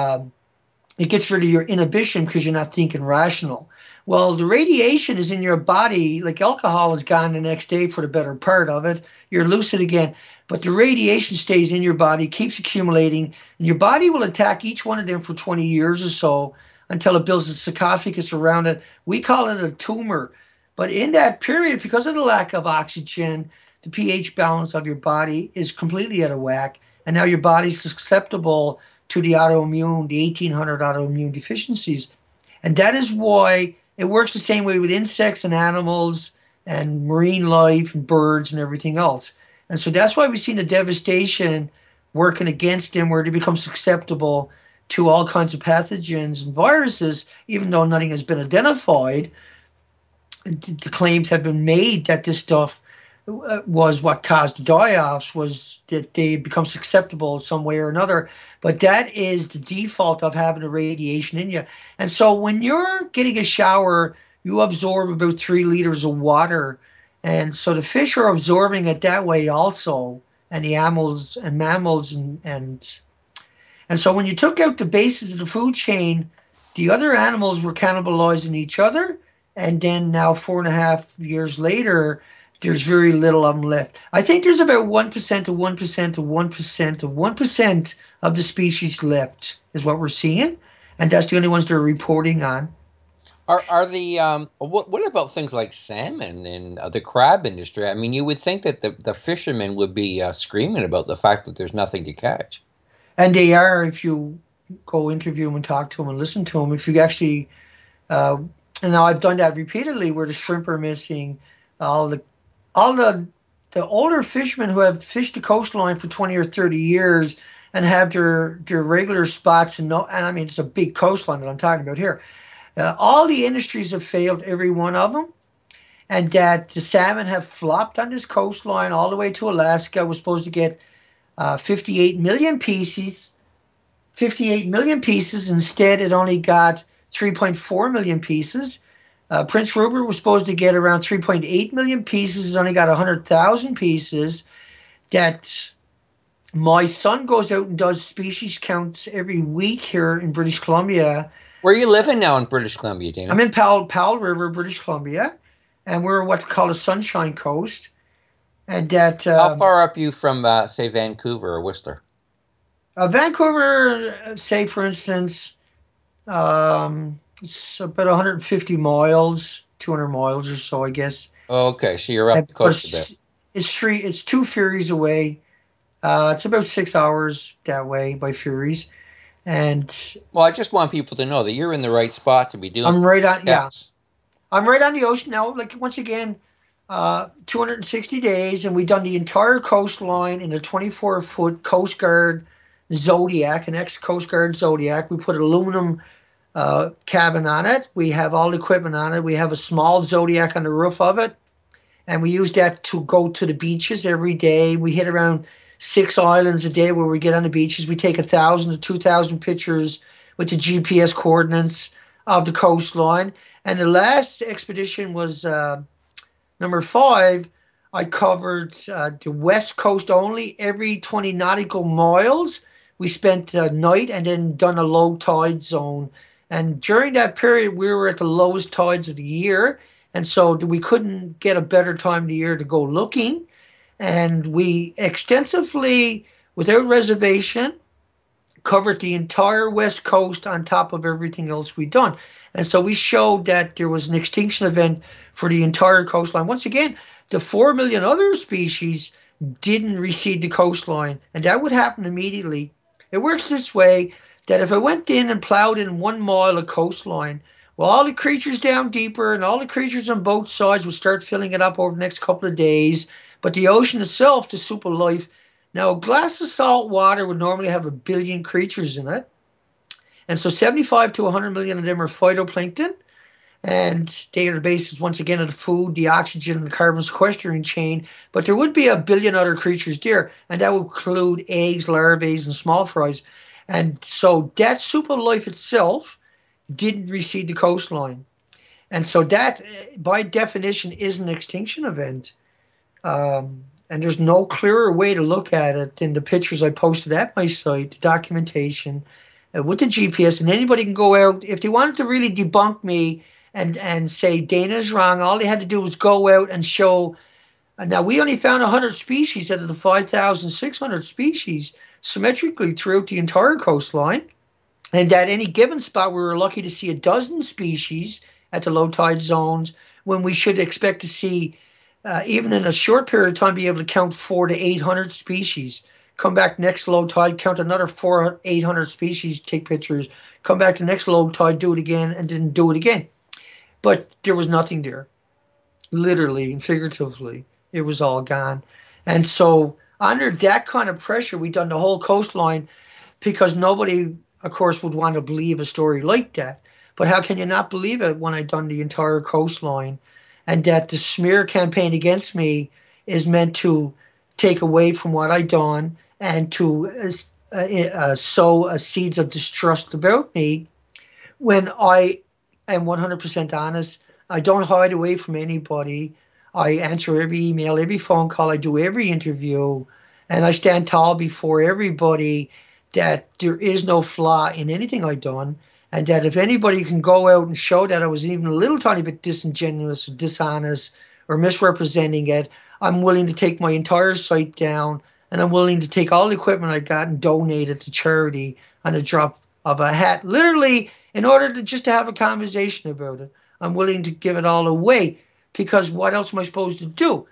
it gets rid of your inhibition because you're not thinking rational. Well, the radiation is in your body, like alcohol is gone the next day for the better part of it. You're lucid again. But the radiation stays in your body, keeps accumulating, and your body will attack each one of them for 20 years or so until it builds a sarcophagus around it. We call it a tumor. But in that period, because of the lack of oxygen, the pH balance of your body is completely out of whack. And now your body's susceptible to the 1800 autoimmune deficiencies. And that is why it works the same way with insects and animals and marine life and birds and everything else. And so that's why we've seen the devastation working against them, where they become susceptible to all kinds of pathogens and viruses, even though nothing has been identified. The claims have been made that this stuff was what caused the die-offs, was that they become susceptible some way or another. But that is the default of having the radiation in you. And so when you're getting a shower, you absorb about 3 liters of water. And so the fish are absorbing it that way also, and the mammals and so when you took out the bases of the food chain, the other animals were cannibalizing each other. And then now 4.5 years later, there's very little of them left. I think there's about 1% to 1% to 1% to 1% of the species left is what we're seeing. And that's the only ones they're reporting on. Are the what about things like salmon and the crab industry? I mean, you would think that the fishermen would be screaming about the fact that there's nothing to catch. And they are, if you go interview them and talk to them and listen to them. If you actually, and now I've done that repeatedly, where the shrimp are missing, all the older fishermen who have fished the coastline for 20 or 30 years and have their regular spots, and I mean, it's a big coastline that I'm talking about here. All the industries have failed, every one of them, and that the salmon have flopped on this coastline all the way to Alaska. We're supposed to get 58 million pieces. 58 million pieces. Instead, it only got 3.4 million pieces. Prince Rupert was supposed to get around 3.8 million pieces. It's only got 100,000 pieces. That my son goes out and does species counts every week here in British Columbia. Where are you living now in British Columbia, Dana? I'm in Powell River, British Columbia, and we're what's called a Sunshine Coast. And that how far up you from, say, Vancouver or Whistler? Vancouver, say for instance, it's about 150 miles, 200 miles or so, I guess. Okay, so you're up the coast a bit. It's 2 ferries away. It's about 6 hours that way by ferries. And well, I just want people to know that you're in the right spot to be doing. I'm right on, yeah. I'm right on the ocean now. Like, once again, 260 days, and we've done the entire coastline in a 24-foot Coast Guard Zodiac, an ex-Coast Guard Zodiac. We put an aluminum cabin on it. We have all the equipment on it. We have a small Zodiac on the roof of it, and we use that to go to the beaches every day. We hit around 6 islands a day where we get on the beaches. We take 1,000 to 2,000 pictures with the GPS coordinates of the coastline. And the last expedition was number 5. I covered the west coast only, every 20 nautical miles. We spent a night and then done a low tide zone. And during that period, we were at the lowest tides of the year. And so we couldn't get a better time of the year to go looking. And we extensively, without reservation, covered the entire west coast on top of everything else we'd done. And so we showed that there was an extinction event for the entire coastline. Once again, the 4 million other species didn't recede the coastline, and that would happen immediately. It works this way, that if I went in and plowed in 1 mile of coastline, well, all the creatures down deeper and all the creatures on both sides would start filling it up over the next couple of days. But the ocean itself, the soup of life, now a glass of salt water would normally have 1 billion creatures in it. And so 75 to 100 million of them are phytoplankton. And they are the basis, once again, of the food, the oxygen, and the carbon sequestering chain. But there would be a billion other creatures there, and that would include eggs, larvae, and small fries. And so that soup of life itself didn't recede the coastline. And so that, by definition, is an extinction event. And there's no clearer way to look at it than the pictures I posted at my site, the documentation, with the GPS. And anybody can go out, if they wanted to really debunk me and say Dana's wrong, all they had to do was go out and show. Now, we only found 100 species out of the 5,600 species symmetrically throughout the entire coastline. And at any given spot, we were lucky to see a dozen species at the low tide zones, when we should expect to see, even in a short period of time, be able to count 400 to 800 species. Come back next low tide, count another 400, 800 species, take pictures. Come back to next low tide, do it again, and then do it again. But there was nothing there. Literally and figuratively, it was all gone. And so under that kind of pressure, we done the whole coastline, because nobody, of course, would want to believe a story like that. But how can you not believe it when I done the entire coastline, and that the smear campaign against me is meant to take away from what I done and to sow seeds of distrust about me, when I am 100% honest. I don't hide away from anybody. I answer every email, every phone call, I do every interview, and I stand tall before everybody that there is no flaw in anything I done, and that if anybody can go out and show that I was even a little tiny bit disingenuous or dishonest or misrepresenting it, I'm willing to take my entire site down, and I'm willing to take all the equipment I got and donate it to charity on a drop of a hat, literally, in order to just to have a conversation about it. I'm willing to give it all away, because what else am I supposed to do?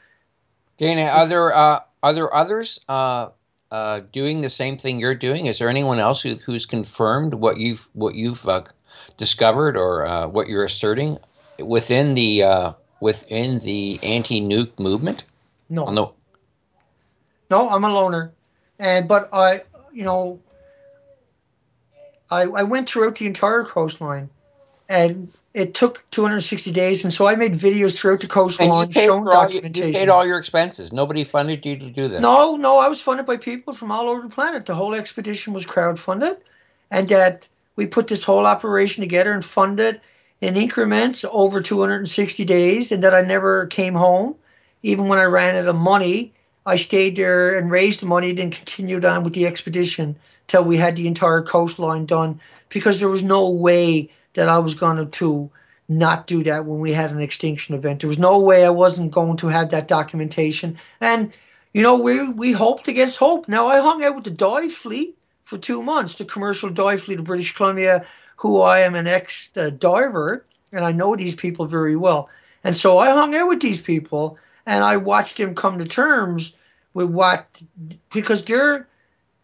Dana, are there others doing the same thing you're doing? Is there anyone else who's confirmed what you've discovered, or what you're asserting within the anti-nuke movement? No, no, I'm a loner, but I went throughout the entire coastline, and it took 260 days, and so I made videos throughout the coastline showing documentation. You paid all your expenses. Nobody funded you to do this. No, I was funded by people from all over the planet. The whole expedition was crowdfunded, and that we put this whole operation together and funded in increments over 260 days, and that I never came home. Even when I ran out of money, I stayed there and raised the money, then continued on with the expedition till we had the entire coastline done, because there was no way that I was going to not do that when we had an extinction event. There was no way I wasn't going to have that documentation. And, we hoped against hope. Now, I hung out with the dive fleet for 2 months, the commercial dive fleet of British Columbia, who I am an ex-diver, and I know these people very well. And so I hung out with these people, and I watched them come to terms with because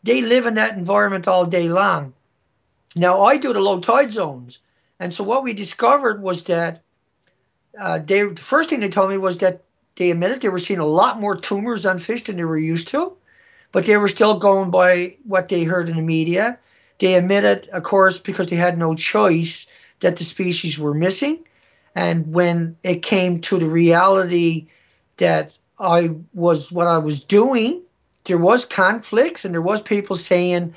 they live in that environment all day long. Now, I do the low tide zones. And so what we discovered was that the first thing they told me was that they admitted they were seeing a lot more tumors on fish than they were used to, but they were still going by what they heard in the media. They admitted, of course, because they had no choice, that the species were missing. And when it came to the reality that what I was doing, there was conflicts, and there was people saying,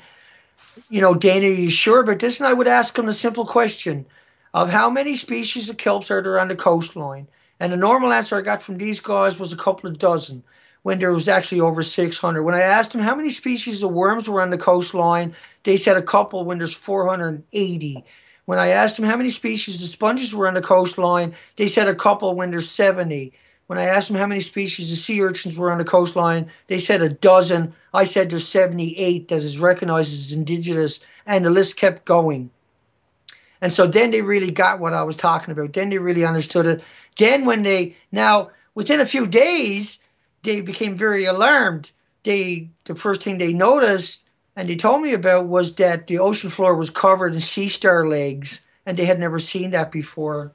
Dana, are you sure about this? And I would ask them the simple question of how many species of kelps are there on the coastline? And the normal answer I got from these guys was a couple of dozen, when there was actually over 600. When I asked them how many species of worms were on the coastline, they said a couple, when there's 480. When I asked them how many species of sponges were on the coastline, they said a couple, when there's 70. When I asked them how many species of sea urchins were on the coastline, they said a dozen. I said there's 78 that is recognized as indigenous, and the list kept going. And so then they really got what I was talking about. Then they really understood it. Then within a few days, they became very alarmed. The first thing they noticed, and they told me about, was that the ocean floor was covered in sea star legs, and they had never seen that before.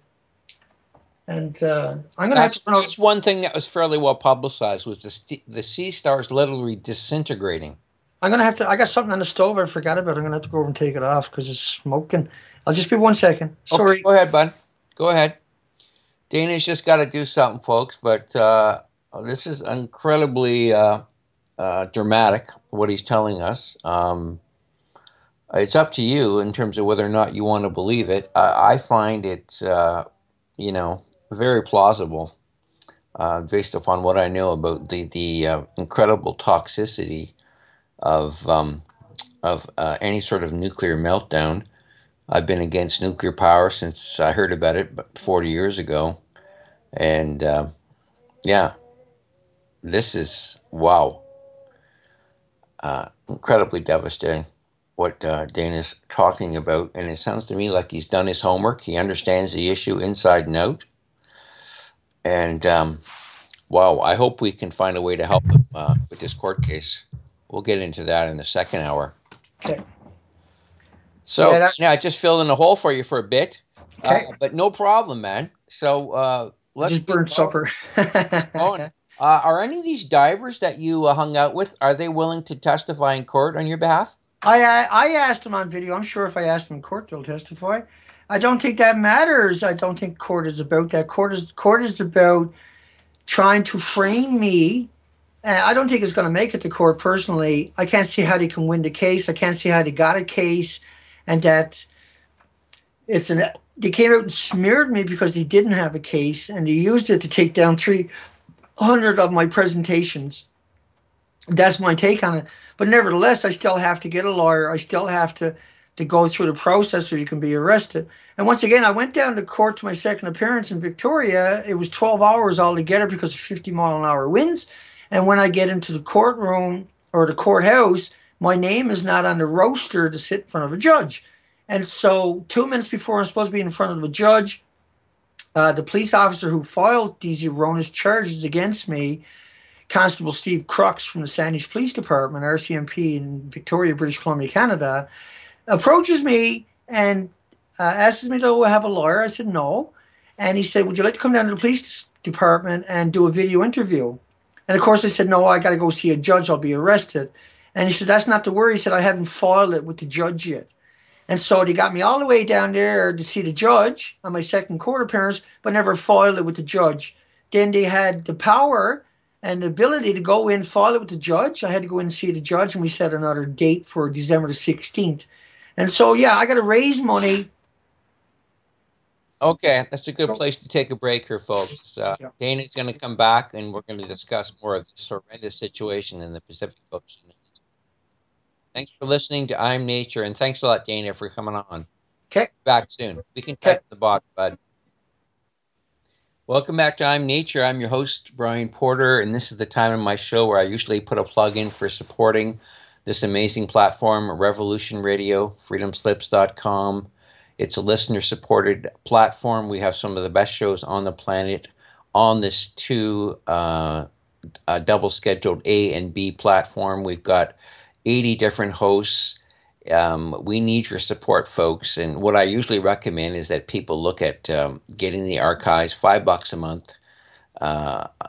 And I'm going to have to... That's one thing that was fairly well publicized, was the sea stars literally disintegrating. I'm gonna have to. I got something on the stove I forgot about. I'm gonna have to go over and take it off because it's smoking. I'll just be 1 second. Sorry. Okay, go ahead, bud. Go ahead. Dana's just got to do something, folks. But this is incredibly dramatic. What he's telling us. It's up to you in terms of whether or not you want to believe it. I find it, very plausible, based upon what I know about the incredible toxicity of any sort of nuclear meltdown. I've been against nuclear power since I heard about it 40 years ago, and yeah, this is wow, incredibly devastating what Dana's talking about, and it sounds to me like he's done his homework. He understands the issue inside and out, and wow, I hope we can find a way to help him with this court case. We'll get into that in the second hour. Okay. So yeah, I just filled in a hole for you for a bit, Okay. but no problem, man. So let's Just burnt supper. going. Are any of these divers that you hung out with, are they willing to testify in court on your behalf? I asked him on video. I'm sure if I asked him in court, they'll testify. I don't think that matters. I don't think court is about that. Court is about trying to frame me. I don't think it's going to make it to court personally. I can't see how they can win the case. I can't see how they got a case, and that they came out and smeared me because they didn't have a case, and they used it to take down 300 of my presentations. That's my take on it. But nevertheless, I still have to get a lawyer. I still have to go through the process or you can be arrested. And once again, I went down to court to my second appearance in Victoria. It was 12 hours altogether because of 50-mile-an-hour winds. And when I get into the courtroom or the courthouse, my name is not on the roster to sit in front of a judge. And so 2 minutes before I'm supposed to be in front of a judge, the police officer who filed these erroneous charges against me, Constable Steve Crux from the Sandwich Police Department, RCMP in Victoria, British Columbia, Canada, approaches me and asks me to have a lawyer. I said no. And he said, would you like to come down to the police department and do a video interview? And of course I said, no, I got to go see a judge. I'll be arrested. And he said, that's not to worry. He said, I haven't filed it with the judge yet. And so they got me all the way down there to see the judge on my second court appearance, but never filed it with the judge. Then they had the power and the ability to go in, file it with the judge. I had to go in and see the judge, and we set another date for December the 16th. And so, yeah, I got to raise money. Okay, that's a good place to take a break here, folks. Dana's going to come back, and we're going to discuss more of this horrendous situation in the Pacific Ocean. Thanks for listening to I'm Nature, and thanks a lot, Dana, for coming on. Okay. Back soon. We can type the box, bud. Welcome back to I'm Nature. I'm your host, Brian Porter, and this is the time in my show where I usually put a plug in for supporting this amazing platform, Revolution Radio, freedomslips.com. It's a listener-supported platform. We have some of the best shows on the planet on this double-scheduled A and B platform. We've got 80 different hosts. We need your support, folks. And what I usually recommend is that people look at getting the archives, $5 a month.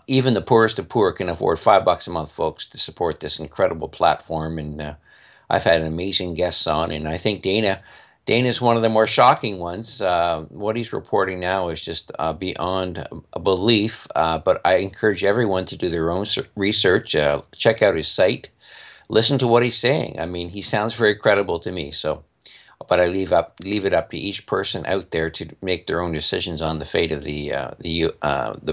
Even the poorest of poor can afford $5 a month, folks, to support this incredible platform. And I've had amazing guests on, and I think Dana's one of the more shocking ones. What he's reporting now is just beyond a belief. But I encourage everyone to do their own research. Check out his site. Listen to what he's saying. I mean, he sounds very credible to me. So, but I leave it up to each person out there to make their own decisions on the fate of the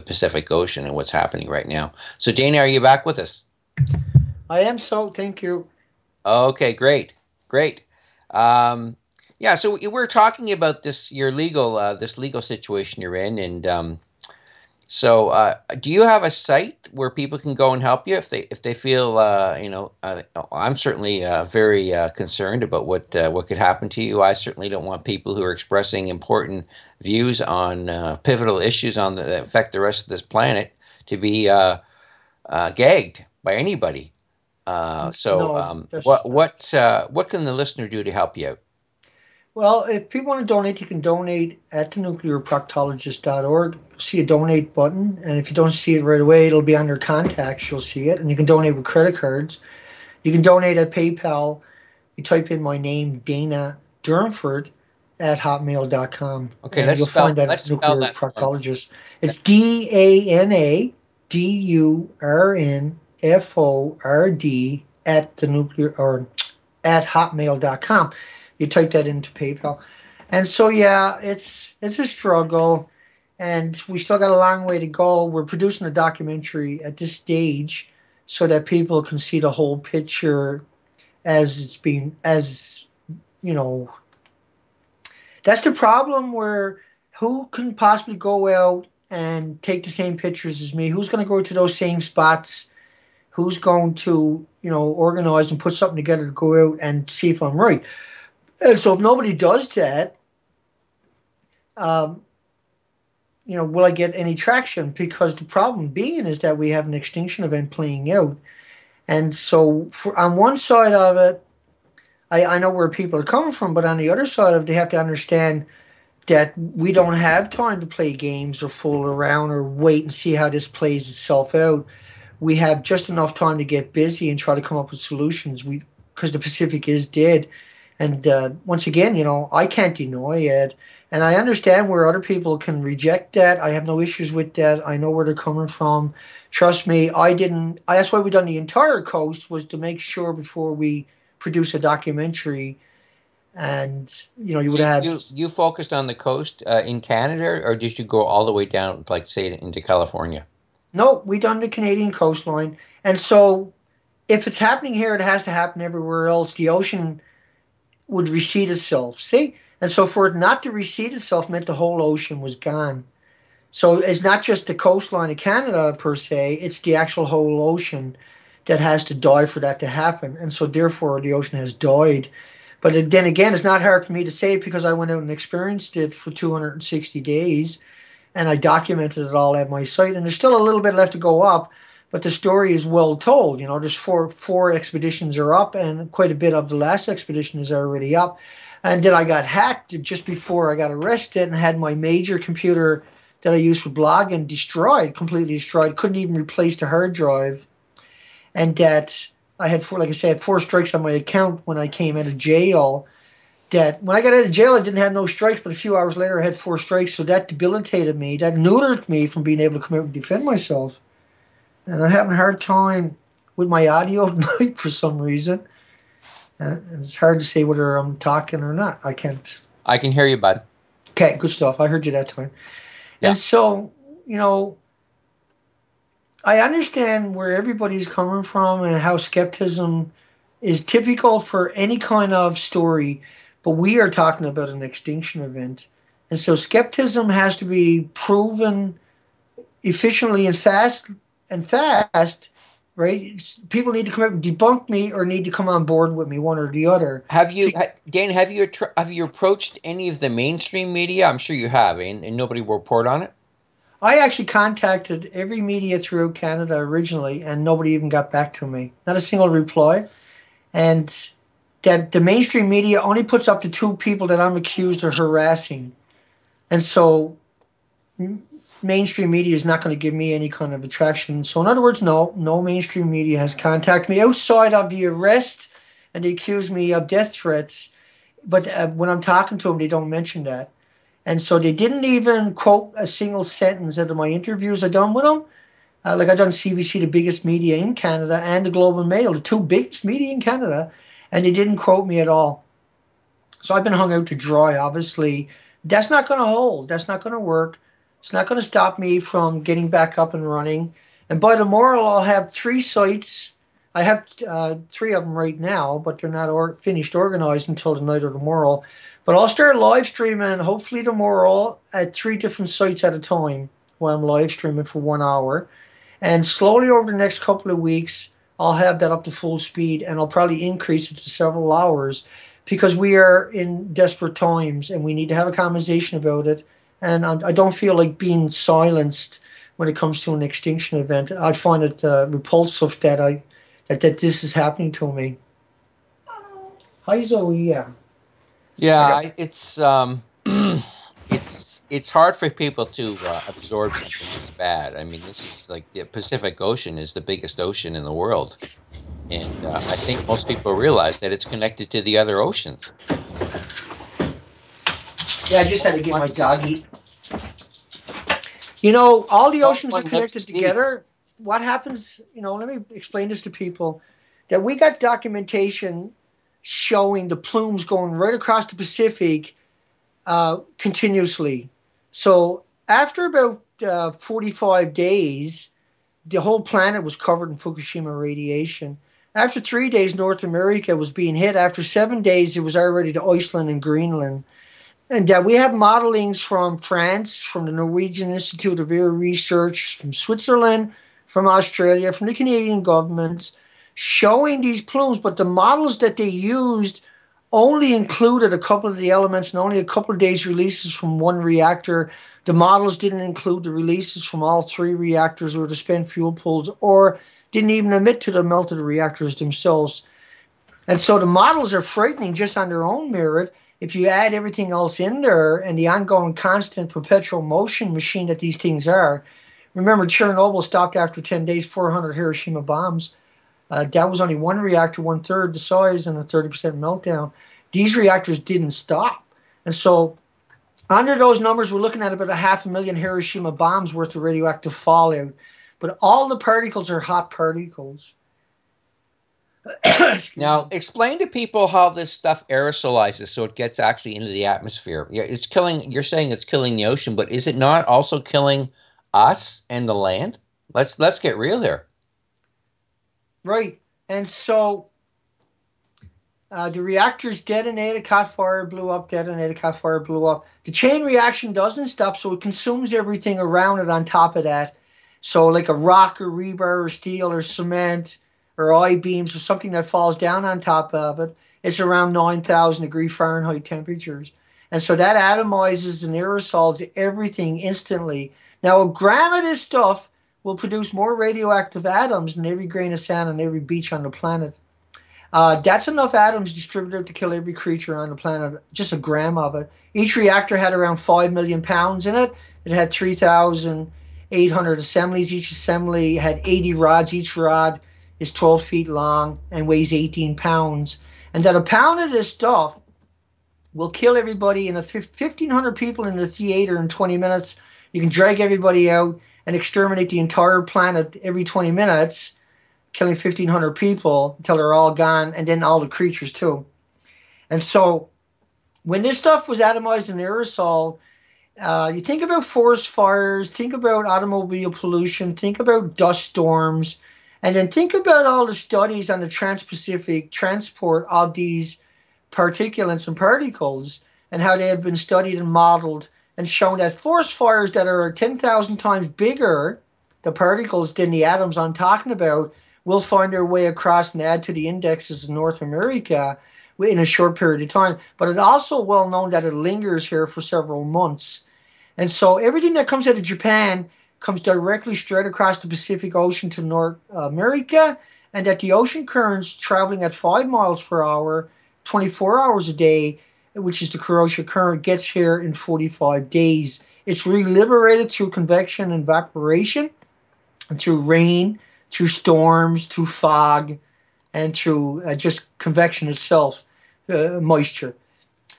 Pacific Ocean and what's happening right now. So, Dana, are you back with us? I am. So, thank you. Okay, great. Yeah, so we're talking about this legal situation you're in, and so do you have a site where people can go and help you if they feel I'm certainly very concerned about what could happen to you. I certainly don't want people who are expressing important views on pivotal issues that affect the rest of this planet to be gagged by anybody. What can the listener do to help you out? Well, if people want to donate, you can donate at thenuclearproctologist.org. See a donate button, and if you don't see it right away, it'll be under contacts. You'll see it, and you can donate with credit cards. You can donate at PayPal. You type in my name, Dana Durnford, at hotmail.com, Okay, and you'll find that let's it's spell nuclear that for me. proctologist. It's DANADURNFORD at the nuclear or at hotmail.com. You type that into PayPal. And so yeah, it's a struggle, and we still got a long way to go. We're producing a documentary at this stage so that people can see the whole picture as it's being as you know. That's the problem where who can possibly go out and take the same pictures as me? Who's going to go to those same spots? Who's going to, organize and put something together to go out and see if I'm right? And so if nobody does that, um, will I get any traction? Because the problem being is that we have an extinction event playing out. And so on one side of it, I know where people are coming from, but on the other side of it, they have to understand that we don't have time to play games or fool around or wait and see how this plays itself out. We have just enough time to get busy and try to come up with solutions. Because the Pacific is dead, and once again, I can't deny it, and I understand where other people can reject that. I have no issues with that. I know where they're coming from. Trust me, I didn't. That's why we done the entire coast, was to make sure before we produce a documentary. And you So would have. you focused on the coast in Canada, or did you go all the way down, like say into California? No, we done the Canadian coastline, and so if it's happening here, it has to happen everywhere else. The ocean would recede itself. See, and so for it not to recede itself meant the whole ocean was gone. So it's not just the coastline of Canada per se; it's the actual whole ocean that has to die for that to happen, and so therefore the ocean has died. But then again, it's not hard for me to say because I went out and experienced it for 260 days, and I documented it all at my site. And there's still a little bit left to go up, but the story is well told. There's four expeditions are up, and quite a bit of the last expedition is already up. And then I got hacked just before I got arrested, and had my major computer that I used for blogging destroyed, completely destroyed. Couldn't even replace the hard drive, and that I had like I said, 4 strikes on my account when I came out of jail. That when I got out of jail, I didn't have no strikes, but a few hours later, I had 4 strikes. So that debilitated me. That neutered me from being able to come out and defend myself. And I'm having a hard time with my audio at night for some reason. And it's hard to say whether I'm talking or not. I can't. I can hear you, bud. Okay, good stuff. I heard you that time. Yeah. And so, I understand where everybody's coming from and how skepticism is typical for any kind of story, but we are talking about an extinction event. And so skepticism has to be proven efficiently and fast, right? People need to come out and debunk me or need to come on board with me, one or the other. Dan, have you approached any of the mainstream media? I'm sure you have, and nobody will report on it? I actually contacted every media throughout Canada originally, and nobody even got back to me. Not a single reply. And that the mainstream media only puts up to 2 people that I'm accused of harassing. And so mainstream media is not going to give me any kind of attraction. So in other words, no mainstream media has contacted me outside of the arrest, and they accuse me of death threats. But when I'm talking to them, they don't mention that. And so they didn't even quote a single sentence out of my interviews I done with them. Like I done CBC, the biggest media in Canada, and the Globe and Mail, the 2 biggest media in Canada, and they didn't quote me at all. So I've been hung out to dry, obviously. That's not going to hold. That's not going to work. It's not going to stop me from getting back up and running. And by tomorrow, I'll have 3 sites. I have 3 of them right now, but they're not finished organized until tonight or tomorrow. But I'll start live streaming hopefully tomorrow at 3 different sites at a time while I'm live streaming for 1 hour. And slowly over the next couple of weeks, I'll have that up to full speed, and I'll probably increase it to several hours because we are in desperate times and we need to have a conversation about it. And I don't feel like being silenced when it comes to an extinction event. I find it repulsive that this is happening to me. Hi, Zoe. Yeah. Yeah, it's it's hard for people to absorb something that's bad. I mean, this is like the Pacific Ocean is the biggest ocean in the world. And I think most people realize that it's connected to the other oceans. Yeah, I just had to get my doggy. You know, all the oceans are connected together. What happens, you know, let me explain this to people, that we got documentation showing the plumes going right across the Pacific continuously. So after about 45 days, the whole planet was covered in Fukushima radiation. After 3 days, North America was being hit. After 7 days, it was already to Iceland and Greenland. And we have modelings from France, from the Norwegian Institute of Air Research, from Switzerland, from Australia, from the Canadian governments, showing these plumes. But the models that they used only included a couple of the elements and only a couple of days releases from one reactor. The models didn't include the releases from all three reactors or the spent fuel pools, or didn't even admit to the melted reactors themselves. And so the models are frightening just on their own merit. If you add everything else in there and the ongoing constant perpetual motion machine that these things are, remember Chernobyl stopped after 10 days, 400 Hiroshima bombs. That was only one reactor, 1/3 the size, and a 30% meltdown. These reactors didn't stop. And so under those numbers, we're looking at about 500,000 Hiroshima bombs worth of radioactive fallout. But all the particles are hot particles. Now, explain to people how this stuff aerosolizes so it gets actually into the atmosphere. Yeah, it's killing, you're saying it's killing the ocean, but is it not also killing us and the land? Let's get real here. Right. And so the reactors detonated, caught fire, blew up, detonated, caught fire, blew up. The chain reaction doesn't stop, so it consumes everything around it on top of that. So like a rock or rebar or steel or cement or I-beams or something that falls down on top of it, it's around 9,000 degree Fahrenheit temperatures. And so that atomizes and aerosols everything instantly. Now, a gram of this stuff will produce more radioactive atoms than every grain of sand on every beach on the planet. That's enough atoms distributed to kill every creature on the planet, just a gram of it. Each reactor had around 5 million pounds in it. It had 3,800 assemblies. Each assembly had 80 rods. Each rod is 12 feet long and weighs 18 pounds. And that a pound of this stuff will kill everybody in 1,500 people in the theater in 20 minutes. You can drag everybody out and exterminate the entire planet every 20 minutes, killing 1,500 people until they're all gone, and then all the creatures too. And so when this stuff was atomized in aerosol, you think about forest fires, think about automobile pollution, think about dust storms, and then think about all the studies on the trans-Pacific transport of these particulates and particles and how they have been studied and modeled and shown that forest fires that are 10,000 times bigger, the particles, than the atoms I'm talking about, will find their way across and add to the indexes in North America in a short period of time. But it's also well known that it lingers here for several months. And so everything that comes out of Japan comes directly straight across the Pacific Ocean to North America, and that the ocean currents traveling at 5 miles per hour, 24 hours a day, which is the Kuroshio current, gets here in 45 days. It's reliberated through convection and evaporation, and through rain, through storms, through fog, and through just convection itself, moisture.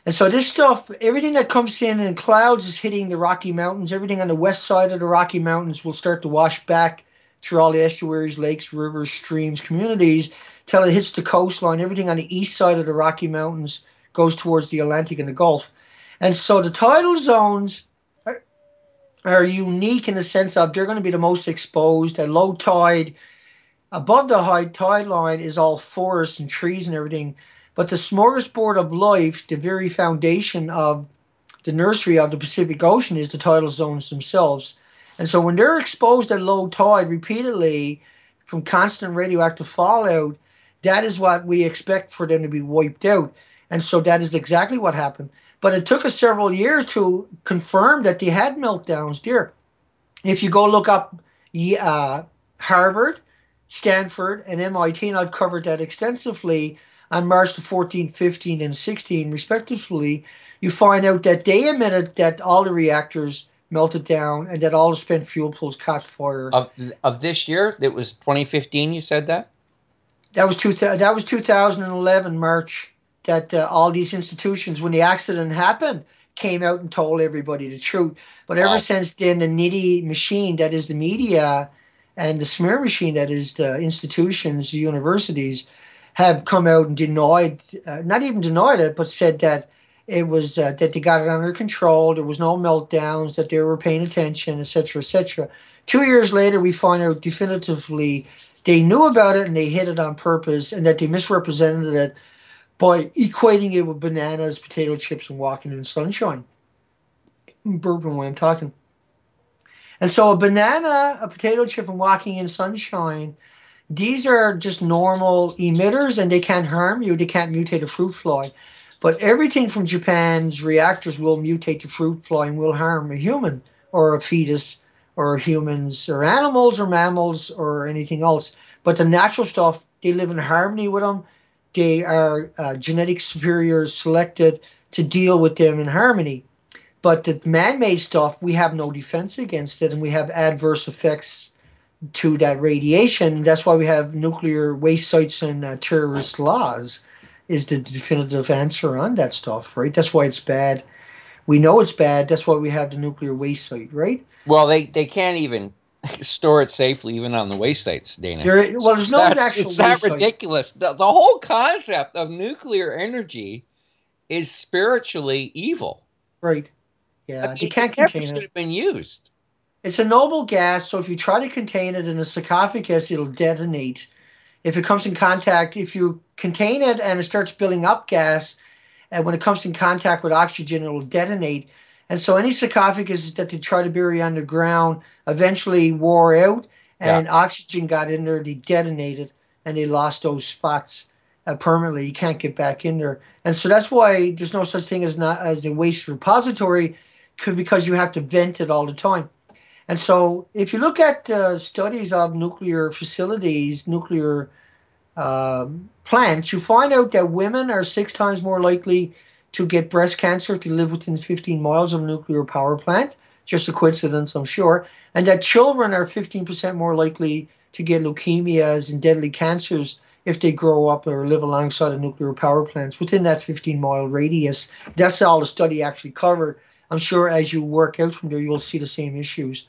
And so this stuff, everything that comes in clouds is hitting the Rocky Mountains. Everything on the west side of the Rocky Mountains will start to wash back through all the estuaries, lakes, rivers, streams, communities, till it hits the coastline. Everything on the east side of the Rocky Mountains goes towards the Atlantic and the Gulf. And so the tidal zones are unique in the sense of they're going to be the most exposed. At low tide, above the high tide line is all forests and trees and everything. But the smorgasbord of life, the very foundation of the nursery of the Pacific Ocean, is the tidal zones themselves. And so when they're exposed at low tide repeatedly from constant radioactive fallout, that is what we expect for them to be wiped out. And so that is exactly what happened. But it took us several years to confirm that they had meltdowns there. If you go look up Harvard, Stanford, and MIT, and I've covered that extensively, on March the 14th, 15, and 16, respectively, you find out that they admitted that all the reactors melted down and that all the spent fuel pools caught fire. Of this year, it was 2015, you said that? That was 2011 March. That all these institutions, when the accident happened, came out and told everybody the truth. But ever Wow. since then, the nitty machine, that is the media, and the smear machine, that is the institutions, the universities, have come out and denied, not even denied it, but said that it was that they got it under control. There was no meltdowns, that they were paying attention, etc., etc. 2 years later, we find out definitively they knew about it and they hid it on purpose, and that they misrepresented it by equating it with bananas, potato chips, and walking in sunshine. I'm burping when I'm talking. And so a banana, a potato chip, and walking in sunshine, these are just normal emitters and they can't harm you. They can't mutate a fruit fly. But everything from Japan's reactors will mutate the fruit fly and will harm a human or a fetus or humans or animals or mammals or anything else. But the natural stuff, they live in harmony with them. They are genetic superiors selected to deal with them in harmony. But the man-made stuff, we have no defense against it, and we have adverse effects to that radiation. That's why we have nuclear waste sites and terrorist laws, is the definitive answer on that stuff, right? That's why it's bad. We know it's bad. That's why we have the nuclear waste site, right? Well, they can't even store it safely even on the waste sites, Dana. Well, there's no actual It's that waste site. ridiculous. The whole concept of nuclear energy is spiritually evil. Right. Yeah, I mean, they can't it never contain should it. have been used. It's a noble gas, so if you try to contain it in a sarcophagus, it'll detonate. If it comes in contact, if you contain it and it starts building up gas, and when it comes in contact with oxygen, it'll detonate. And so any sarcophagus that they try to bury underground eventually wore out, and oxygen got in there, they detonated, and they lost those spots permanently. You can't get back in there. And so that's why there's no such thing as a waste repository, because you have to vent it all the time. And so if you look at studies of nuclear facilities, nuclear plants, you find out that women are 6 times more likely to get breast cancer if they live within 15 miles of a nuclear power plant. Just a coincidence, I'm sure. And that children are 15% more likely to get leukemias and deadly cancers if they grow up or live alongside of nuclear power plants within that 15-mile radius. That's all the study actually covered. I'm sure as you work out from there, you'll see the same issues,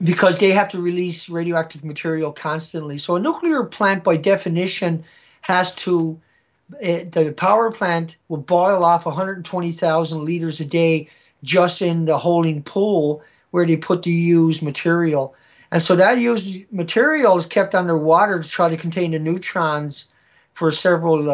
because they have to release radioactive material constantly. So a nuclear plant, by definition, the power plant will boil off 120,000 liters a day just in the holding pool where they put the used material. And so that used material is kept underwater to try to contain the neutrons for several,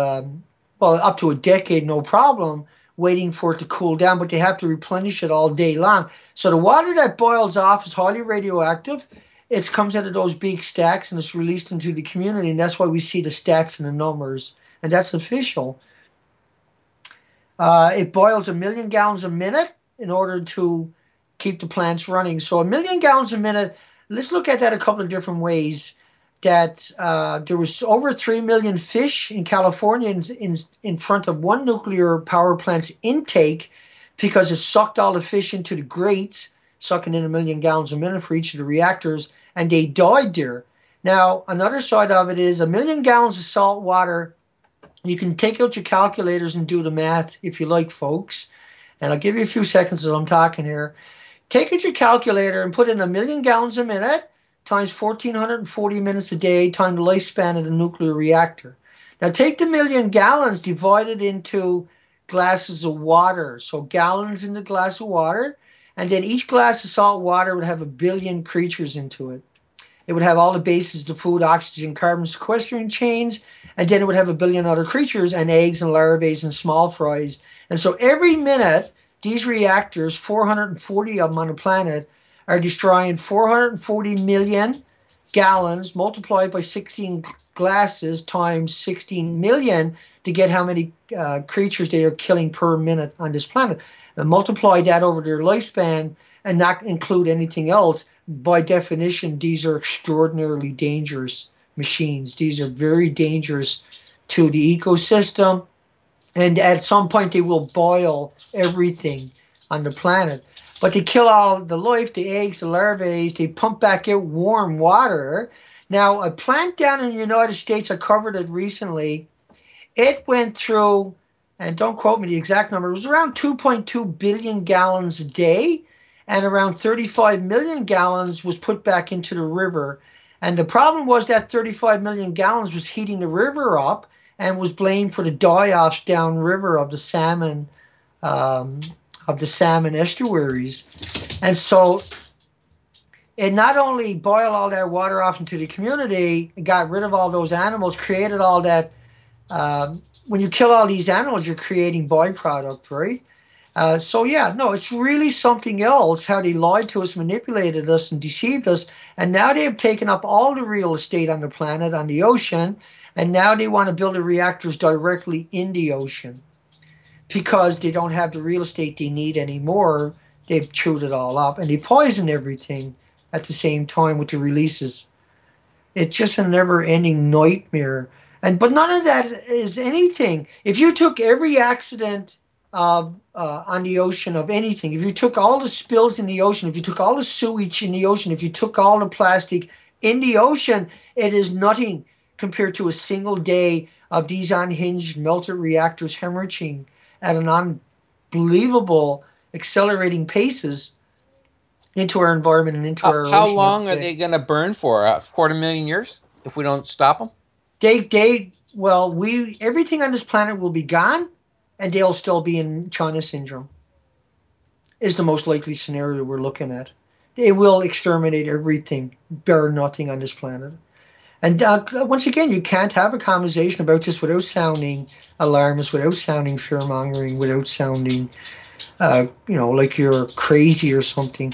up to a decade, no problem, waiting for it to cool down, but they have to replenish it all day long. So the water that boils off is highly radioactive. It comes out of those big stacks and it's released into the community, and that's why we see the stats and the numbers, and that's official. It boils 1 million gallons a minute in order to keep the plants running. So 1 million gallons a minute, let's look at that a couple of different ways. That there was over 3 million fish in California in front of one nuclear power plant's intake, because it sucked all the fish into the grates, sucking in 1 million gallons a minute for each of the reactors, and they died there. Now, another side of it is 1 million gallons of salt water. You can take out your calculators and do the math if you like, folks. And I'll give you a few seconds as I'm talking here. Take out your calculator and put in 1 million gallons a minute times 1,440 minutes a day times the lifespan of the nuclear reactor. Now take the 1 million gallons, divide it into glasses of water. So gallons in the glass of water, and then each glass of salt water would have 1 billion creatures into it. It would have all the bases, the food, oxygen, carbon sequestering chains, and then it would have 1 billion other creatures and eggs and larvae and small fries. And so every minute, these reactors, 440 of them on the planet, are destroying 440 million gallons multiplied by 16 glasses times 16 million to get how many creatures they are killing per minute on this planet. And multiply that over their lifespan and not include anything else. By definition, these are extraordinarily dangerous machines. These are very dangerous to the ecosystem. And at some point, they will boil everything on the planet. But they kill all the life, the eggs, the larvae. They pump back out warm water Now, a plant down in the United States, I covered it recently. It went through, and don't quote me the exact number, it was around 2.2 billion gallons a day, and around 35 million gallons was put back into the river. And the problem was that 35 million gallons was heating the river up and was blamed for the die-offs downriver of the salmon estuaries. And so it not only boiled all that water off into the community, it got rid of all those animals, created all that. When you kill all these animals, you're creating byproduct, right? So yeah, no, it's really something else how they lied to us, manipulated us, and deceived us. And now they've taken up all the real estate on the planet, on the ocean, and now they want to build the reactors directly in the ocean because they don't have the real estate they need anymore. They've chewed it all up, and they poison everything at the same time with the releases. It's just a never-ending nightmare. But none of that is anything. If you took every accident on the ocean of anything, if you took all the spills in the ocean, if you took all the sewage in the ocean, if you took all the plastic in the ocean, it is nothing compared to a single day of these unhinged melted reactors hemorrhaging at an unbelievable accelerating paces into our environment and into our How ocean. long are they going to burn for? A quarter million years if we don't stop them? Everything on this planet will be gone, and they'll still be in China syndrome. Is the most likely scenario we're looking at. They will exterminate everything, bear nothing on this planet. And once again, you can't have a conversation about this without sounding alarmist, without sounding fear-mongering, without sounding, like you're crazy or something,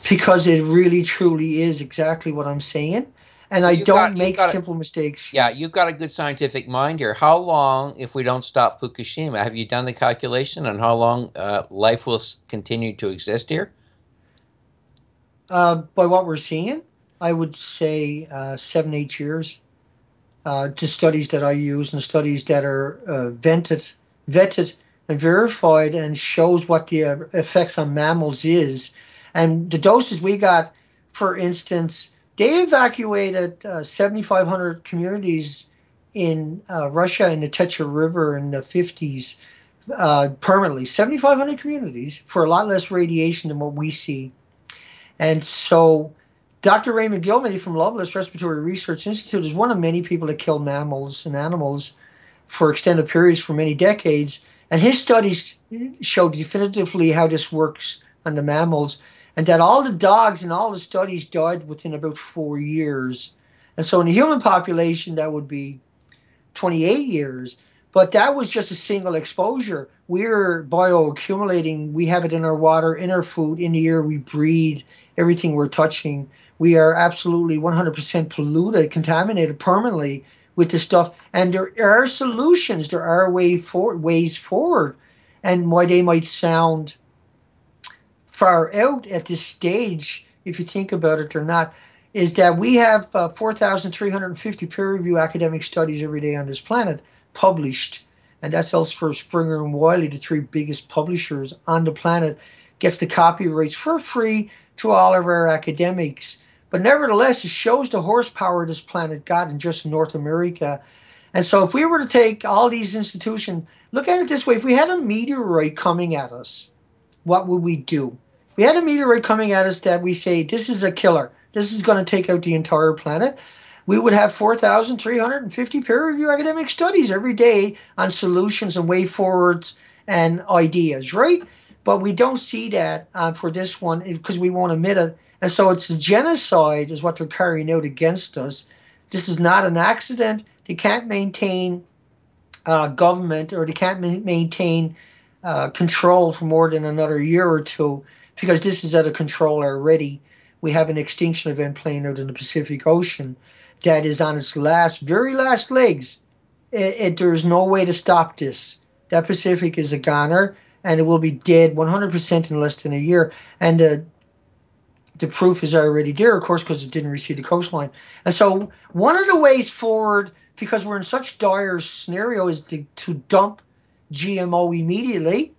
because it really, truly is exactly what I'm saying. And I don't make simple mistakes. Yeah, you've got a good scientific mind here. How long, if we don't stop Fukushima, have you done the calculation on how long life will continue to exist here? By what we're seeing, I would say 7-8 years. To studies that I use and studies that are vetted and verified and shows what the effects on mammals is. And the doses we got, for instance, they evacuated 7,500 communities in Russia in the Techa River in the 50s permanently. 7,500 communities for a lot less radiation than what we see. And so Dr. Raymond Gilmany from Loveless Respiratory Research Institute is one of many people that killed mammals and animals for extended periods for many decades. And his studies show definitively how this works on the mammals, and that all the dogs in all the studies died within about 4 years. And so in the human population, that would be 28 years. But that was just a single exposure. We're bioaccumulating. We have it in our water, in our food, in the air we breathe, everything we're touching. We are absolutely 100% polluted, contaminated permanently with this stuff. And there are solutions. There are ways forward. And why they might sound far out at this stage, if you think about it or not, is that we have 4,350 peer-reviewed academic studies every day on this planet published. And that's Elsevier, Springer, and Wiley, the three biggest publishers on the planet, gets the copyrights for free to all of our academics. But nevertheless, it shows the horsepower this planet got in just North America. And so if we were to take all these institutions, look at it this way, if we had a meteorite coming at us, what would we do? We had a meteorite coming at us that we say, this is a killer. This is going to take out the entire planet. We would have 4,350 peer-reviewed academic studies every day on solutions and way forwards and ideas, right? But we don't see that for this one because we won't admit it. And so it's a genocide is what they're carrying out against us. This is not an accident. They can't maintain government, or they can't maintain control for more than another year or two, because this is out of control already. We have an extinction event playing out in the Pacific Ocean that is on its very last legs. There's no way to stop this. That Pacific is a goner, and it will be dead 100% in less than a year. And the proof is already there, of course, because it didn't receive the coastline. And so one of the ways forward, because we're in such dire scenario, is to dump GMO immediately.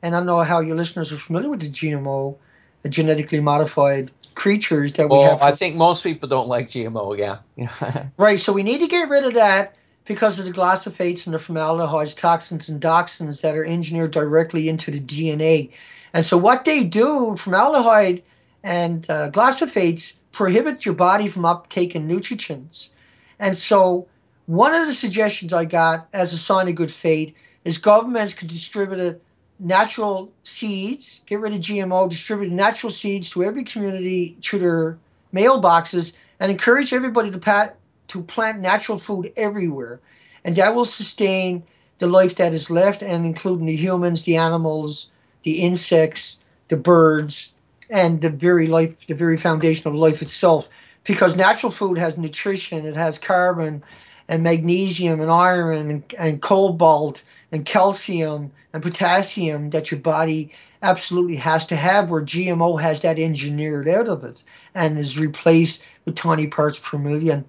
And I don't know how your listeners are familiar with the GMO, the genetically modified creatures that we Well, have. I think most people don't like GMO, yeah. Right, so we need to get rid of that because of the glyphosates and the formaldehydes, toxins, and dioxins that are engineered directly into the DNA. And so what they do, formaldehyde and glyphosates prohibit your body from uptaking nutrients. And so one of the suggestions I got as a sign of good faith is governments could distribute natural seeds, get rid of GMO, distribute natural seeds to every community through their mailboxes, and encourage everybody to plant natural food everywhere. And that will sustain the life that is left, and including the humans, the animals, the insects, the birds, and the very foundation of life itself. Because natural food has nutrition, it has carbon and magnesium and iron and cobalt and calcium and potassium that your body absolutely has to have, where GMO has that engineered out of it and is replaced with tiny parts per million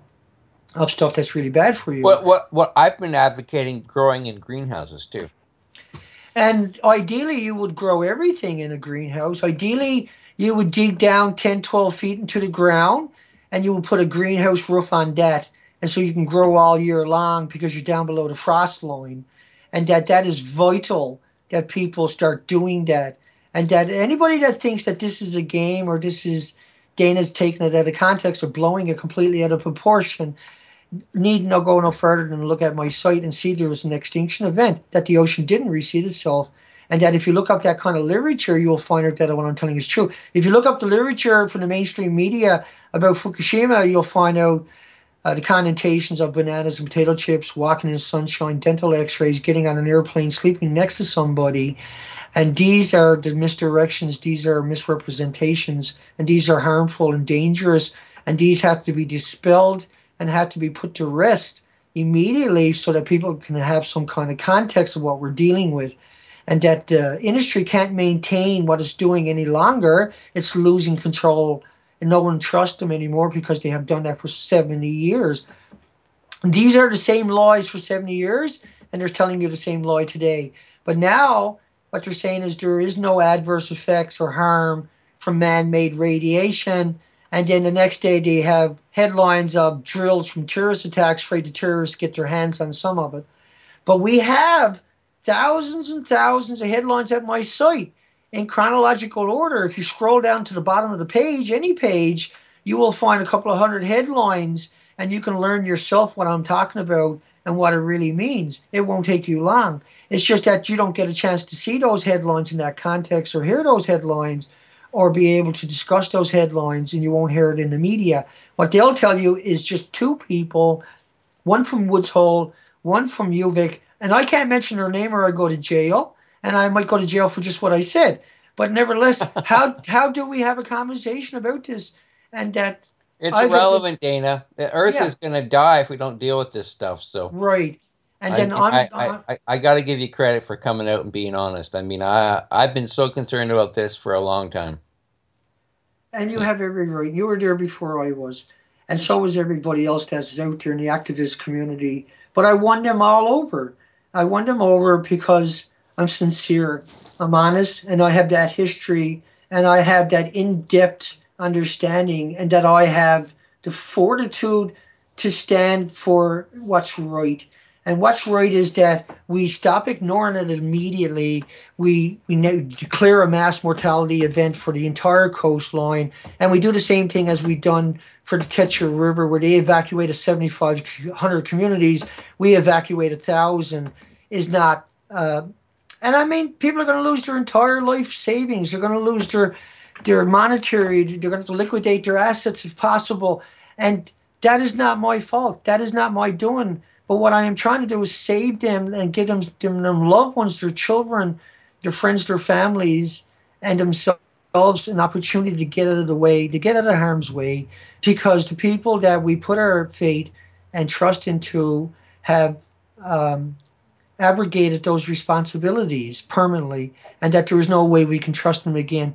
of stuff that's really bad for you. What I've been advocating growing in greenhouses too. And ideally, you would grow everything in a greenhouse. Ideally, you would dig down 10, 12 feet into the ground, and you would put a greenhouse roof on that. And so you can grow all year long because you're down below the frost line. And that is vital that people start doing that. And that anybody that thinks that this is a game, or this is Dana's taking it out of context or blowing it completely out of proportion, need not go no further than look at my site and see there was an extinction event, that the ocean didn't reseed itself, and that if you look up that kind of literature, you'll find out that what I'm telling is true. If you look up the literature from the mainstream media about Fukushima, you'll find out the connotations of bananas and potato chips, walking in sunshine, dental x-rays, getting on an airplane, sleeping next to somebody. And these are the misdirections, these are misrepresentations, and these are harmful and dangerous, and these have to be dispelled and have to be put to rest immediately so that people can have some kind of context of what we're dealing with, and that the industry can't maintain what it's doing any longer. It's losing control, and no one trusts them anymore because they have done that for 70 years. And these are the same lies for 70 years, and they're telling you the same lie today. But now what they're saying is there is no adverse effects or harm from man-made radiation. And then the next day they have headlines of drills from terrorist attacks, afraid the terrorists get their hands on some of it. But we have thousands and thousands of headlines at my site in chronological order. If you scroll down to the bottom of the page, any page, you will find a couple of hundred headlines, and you can learn yourself what I'm talking about and what it really means. It won't take you long. It's just that you don't get a chance to see those headlines in that context or hear those headlines or be able to discuss those headlines, and you won't hear it in the media. What they'll tell you is just two people, one from Woods Hole, one from UVic, and I can't mention their name or I go to jail, and I might go to jail for just what I said. But nevertheless, how do we have a conversation about this? And that it's irrelevant, Dana. The Earth is going to die if we don't deal with this stuff. So right, and then I got to give you credit for coming out and being honest. I mean, I've been so concerned about this for a long time. And you have every right. You were there before I was, and so was everybody else that's out there in the activist community. But I won them all over. I won them over because I'm sincere, I'm honest, and I have that history, and I have that in-depth understanding, and that I have the fortitude to stand for what's right. And what's right is that we stop ignoring it immediately. We declare a mass mortality event for the entire coastline, and we do the same thing as we've done for the Tetra River, where they evacuated 7,500 communities. We evacuate 1,000. Is not, and I mean, people are going to lose their entire life savings. They're going to lose their monetary. They're going to liquidate their assets if possible, and that is not my fault. That is not my doing. But what I am trying to do is save them and give them loved ones, their children, their friends, their families, and themselves an opportunity to get out of the way, to get out of harm's way, because the people that we put our faith and trust into have abrogated those responsibilities permanently, and that there is no way we can trust them again.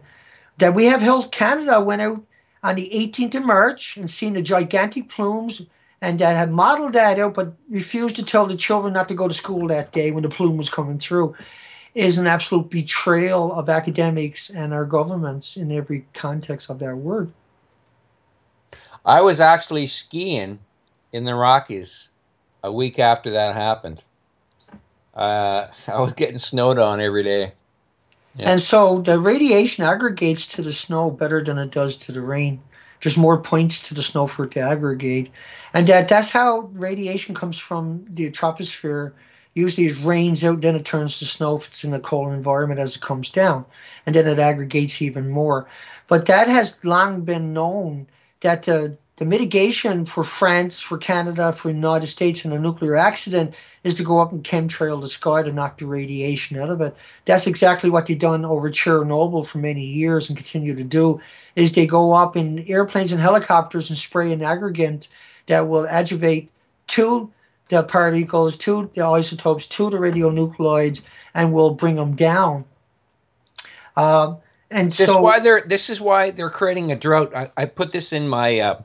That we have Health Canada went out on the 18th of March and seen the gigantic plumes, and that had modeled that out but refused to tell the children not to go to school that day when the plume was coming through, is an absolute betrayal of academics and our governments in every context of that word. I was actually skiing in the Rockies a week after that happened. I was getting snowed on every day. Yeah. And so the radiation aggregates to the snow better than it does to the rain. There's more points to the snow for it to aggregate. And that's how radiation comes from the troposphere. Usually it rains out, then it turns to snow if it's in a colder environment as it comes down. And then it aggregates even more. But that has long been known that the mitigation for France, for Canada, for the United States in a nuclear accident is to go up and chemtrail the sky to knock the radiation out of it. That's exactly what they've done over Chernobyl for many years and continue to do, is they go up in airplanes and helicopters and spray an aggregate that will adjuvate to the particles, to the isotopes, to the radionuclides, and will bring them down. This is why they're creating a drought. I put this in my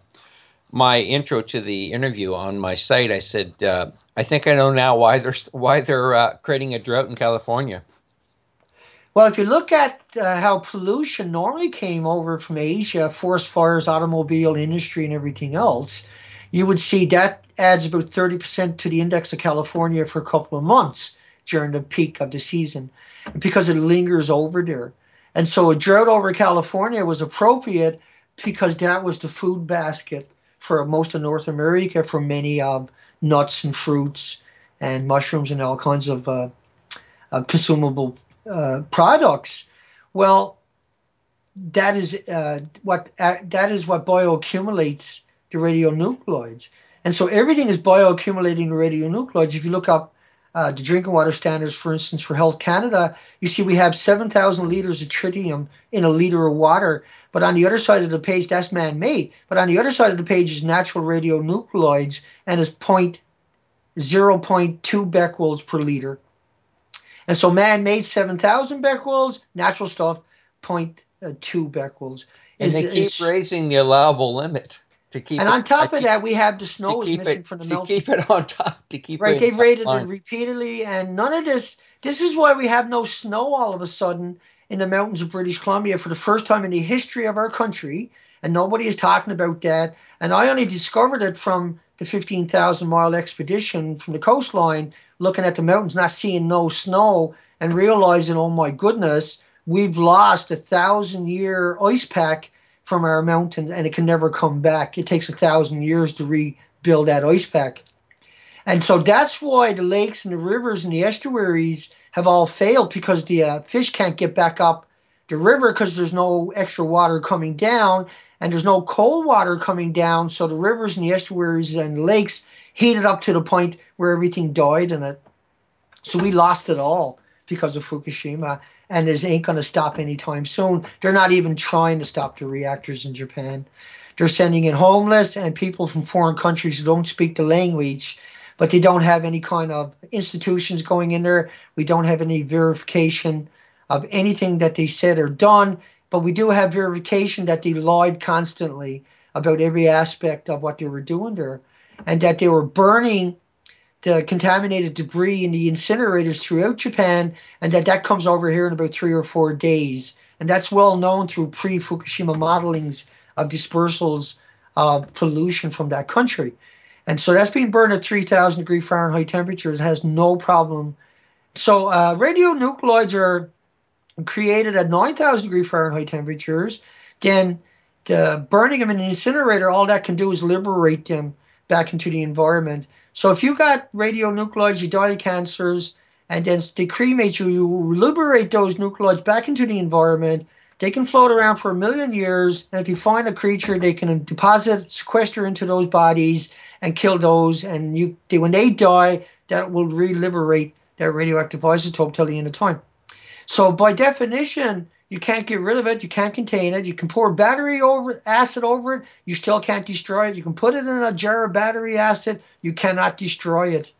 my intro to the interview on my site. I said, I think I know now why they're creating a drought in California. Well, if you look at how pollution normally came over from Asia, forest fires, automobile industry, and everything else, you would see that adds about 30% to the index of California for a couple of months during the peak of the season, because it lingers over there. And so a drought over California was appropriate because that was the food basket for most of North America, for many of nuts and fruits and mushrooms and all kinds of consumable products. Well, that is what bioaccumulates the radionuclides, and so everything is bioaccumulating the radionuclides. If you look up the drinking water standards, for instance, for Health Canada, you see we have 7,000 liters of tritium in a liter of water. But on the other side of the page, that's man-made. But on the other side of the page is natural radionuclides, and is 0.02 becquerels per liter. And so man-made 7,000 becquerels, natural stuff 0.2 becquerels. And they keep raising the allowable limit. And on top of that, we have the snow is missing from the melting. To keep it on top. Right, they've rated it repeatedly, and none of this. This is why we have no snow all of a sudden in the mountains of British Columbia for the first time in the history of our country, and nobody is talking about that. And I only discovered it from the 15,000-mile expedition from the coastline, looking at the mountains, not seeing no snow, and realizing, oh my goodness, we've lost 1,000-year ice pack from our mountains, and it can never come back. It takes 1,000 years to rebuild that ice pack. And so that's why the lakes and the rivers and the estuaries have all failed, because the fish can't get back up the river because there's no extra water coming down, and there's no cold water coming down. So the rivers and the estuaries and the lakes heated up to the point where everything died in it. So we lost it all because of Fukushima, and this ain't going to stop anytime soon. They're not even trying to stop the reactors in Japan. They're sending in homeless and people from foreign countries who don't speak the language, but they don't have any kind of institutions going in there. We don't have any verification of anything that they said or done, but we do have verification that they lied constantly about every aspect of what they were doing there, and that they were burning the contaminated debris in the incinerators throughout Japan, and that comes over here in about 3 or 4 days. And that's well known through pre-Fukushima modelings of dispersals of pollution from that country. And so that's being burned at 3,000 degree Fahrenheit temperatures. It has no problem. So radionuclides are created at 9,000 degree Fahrenheit temperatures. Then burning them in an incinerator, all that can do is liberate them back into the environment. So if you got radionuclides, you die of cancers, and then they cremate you, you liberate those nuclides back into the environment. They can float around for 1 million years, and if you find a creature, they can deposit, sequester into those bodies and kill those, and when they die, that will re-liberate that radioactive isotope till the end of time. So by definition, you can't get rid of it, you can't contain it, you can pour acid over it, you still can't destroy it. You can put it in a jar of battery acid, you cannot destroy it.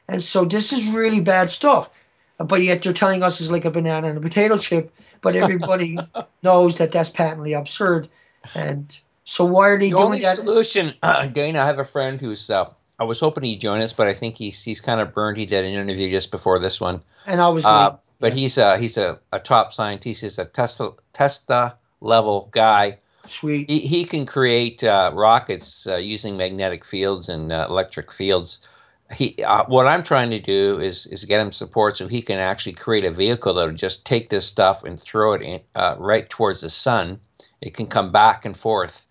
And so this is really bad stuff. But yet they're telling us it's like a banana and a potato chip, but everybody knows that that's patently absurd. And so why are they doing that? The only solution, Dana, I have a friend who's, I was hoping he'd join us, but I think he's kind of burned. He did an interview just before this one. And I was late. But he's a top scientist. He's a Tesla level guy Sweet. He can create rockets using magnetic fields and electric fields. What I'm trying to do is get him support so he can actually create a vehicle that'll just take this stuff and throw it in, right towards the sun. It can come back and forth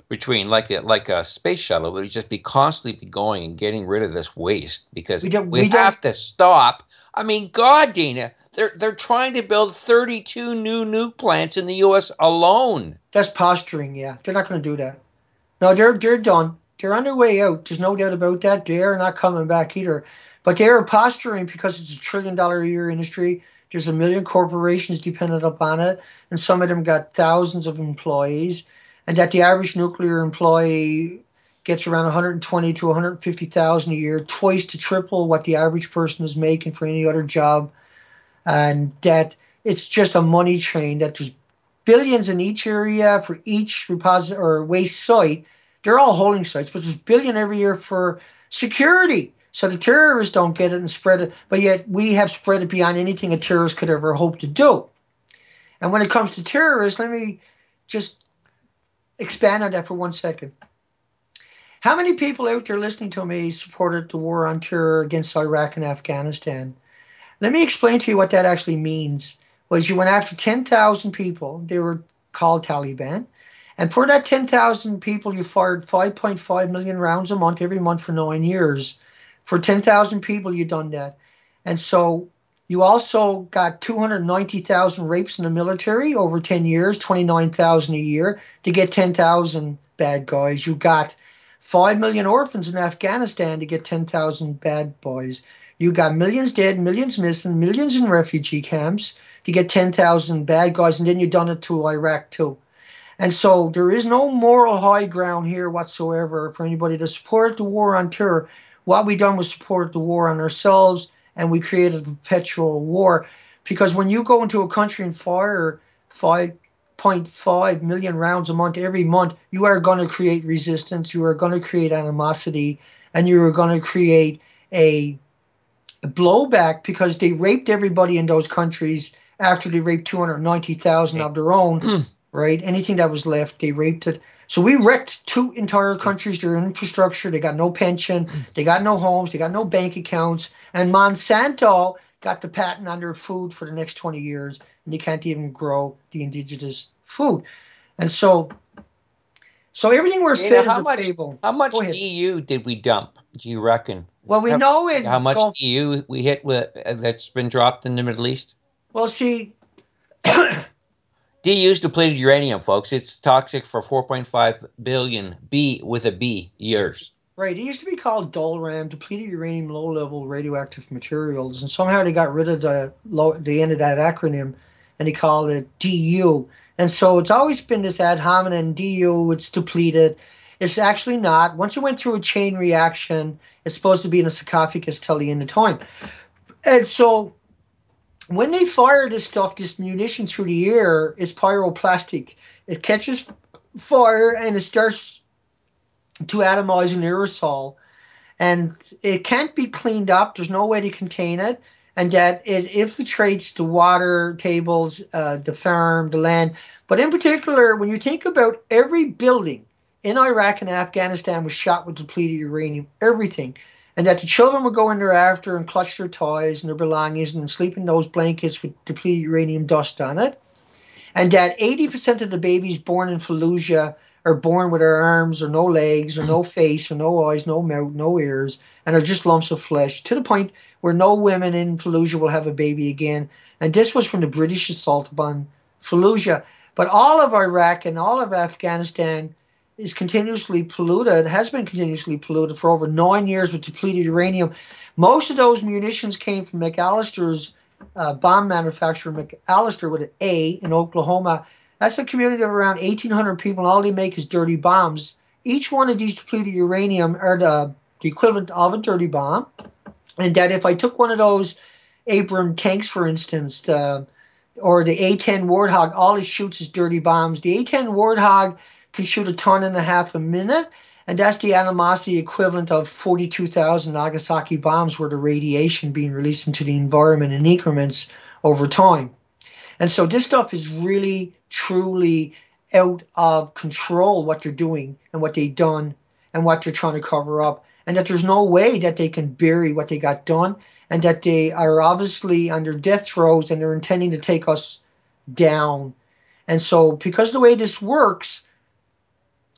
between like a space shuttle. We'll just be constantly going and getting rid of this waste because we have to stop. I mean, God, Dana, they're trying to build 32 new nuke plants in the U.S. alone. That's posturing. Yeah, they're not going to do that. No, they're done. They're on their way out. There's no doubt about that. They're not coming back either. But they're posturing because it's $1 trillion a year industry. There's 1 million corporations dependent upon it, and some of them got thousands of employees. And that the average nuclear employee gets around 120 to 150,000 a year, twice to triple what the average person is making for any other job. And that it's just a money train. That there's billions in each area for each repository or waste site. They're all holding sites, but there's $1 billion every year for security. So the terrorists don't get it and spread it, but yet we have spread it beyond anything a terrorist could ever hope to do. And when it comes to terrorists, let me just expand on that for 1 second. How many people out there listening to me supported the war on terror against Iraq and Afghanistan? Let me explain to you what that actually means. Was you went after 10,000 people. They were called Taliban. And for that 10,000 people, you fired 5.5 million rounds a month, every month for 9 years. For 10,000 people, you done that. And so you also got 290,000 rapes in the military over 10 years, 29,000 a year to get 10,000 bad guys. You got 5 million orphans in Afghanistan to get 10,000 bad boys. You got millions dead, millions missing, millions in refugee camps to get 10,000 bad guys. And then you done it to Iraq too. And so there is no moral high ground here whatsoever for anybody to support the war on terror. What we done was support the war on ourselves, and we created a perpetual war. Because when you go into a country and fire 5.5 million rounds a month every month, you are going to create resistance, you are going to create animosity, and you are going to create a blowback because they raped everybody in those countries after they raped 290,000 of their own. Right? Anything that was left, they raped it. So we wrecked 2 entire countries, their infrastructure. They got no pension. They got no homes. They got no bank accounts. And Monsanto got the patent on their food for the next 20 years. And they can't even grow the indigenous food. And so everything we're fed is a fable. How much EU did we dump, do you reckon? Well, we know it. How much EU we hit with that's been dropped in the Middle East? Well, see... DU's depleted uranium, folks. It's toxic for 4.5 billion years. Right. It used to be called DOLRAM, depleted uranium low-level radioactive materials, and somehow they got rid of the end of that acronym, and they called it DU. And so it's always been this ad hominem, DU, it's depleted. It's actually not. Once it went through a chain reaction, it's supposed to be in a sarcophagus till the end of time. And so when they fire this stuff, this munition through the air, it's pyroplastic. It catches fire and it starts to atomize an aerosol. And it can't be cleaned up. There's no way to contain it. And that it infiltrates the water tables, the farm, the land. But in particular, when you think about every building in Iraq and Afghanistan was shot with depleted uranium, everything. And that the children would go in there after and clutch their toys and their belongings and sleep in those blankets with depleted uranium dust on it. And that 80% of the babies born in Fallujah are born with their arms or no legs or no face or no eyes, no mouth, no ears, and are just lumps of flesh, to the point where no women in Fallujah will have a baby again. And this was from the British assault upon Fallujah. But all of Iraq and all of Afghanistan is continuously polluted, has been continuously polluted for over 9 years with depleted uranium. Most of those munitions came from McAllister's bomb manufacturer, McAllister with an A in Oklahoma. That's a community of around 1,800 people, and all they make is dirty bombs. Each one of these depleted uranium are the equivalent of a dirty bomb. And that if I took one of those Abrams tanks, for instance, or the A-10 Warthog, all it shoots is dirty bombs. The A-10 Warthog can shoot 1.5 tons a minute, and that's the animosity equivalent of 42,000 Nagasaki bombs worth of radiation being released into the environment in increments over time. And so this stuff is really, truly out of control what they're doing and what they've done and what they're trying to cover up, and that there's no way that they can bury what they got done, and that they are obviously under death throes and they're intending to take us down. And so, because the way this works,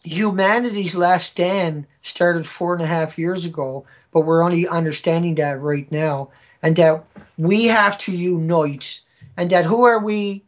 humanity's last stand started 4.5 years ago, but we're only understanding that right now, and that we have to unite, and that who are we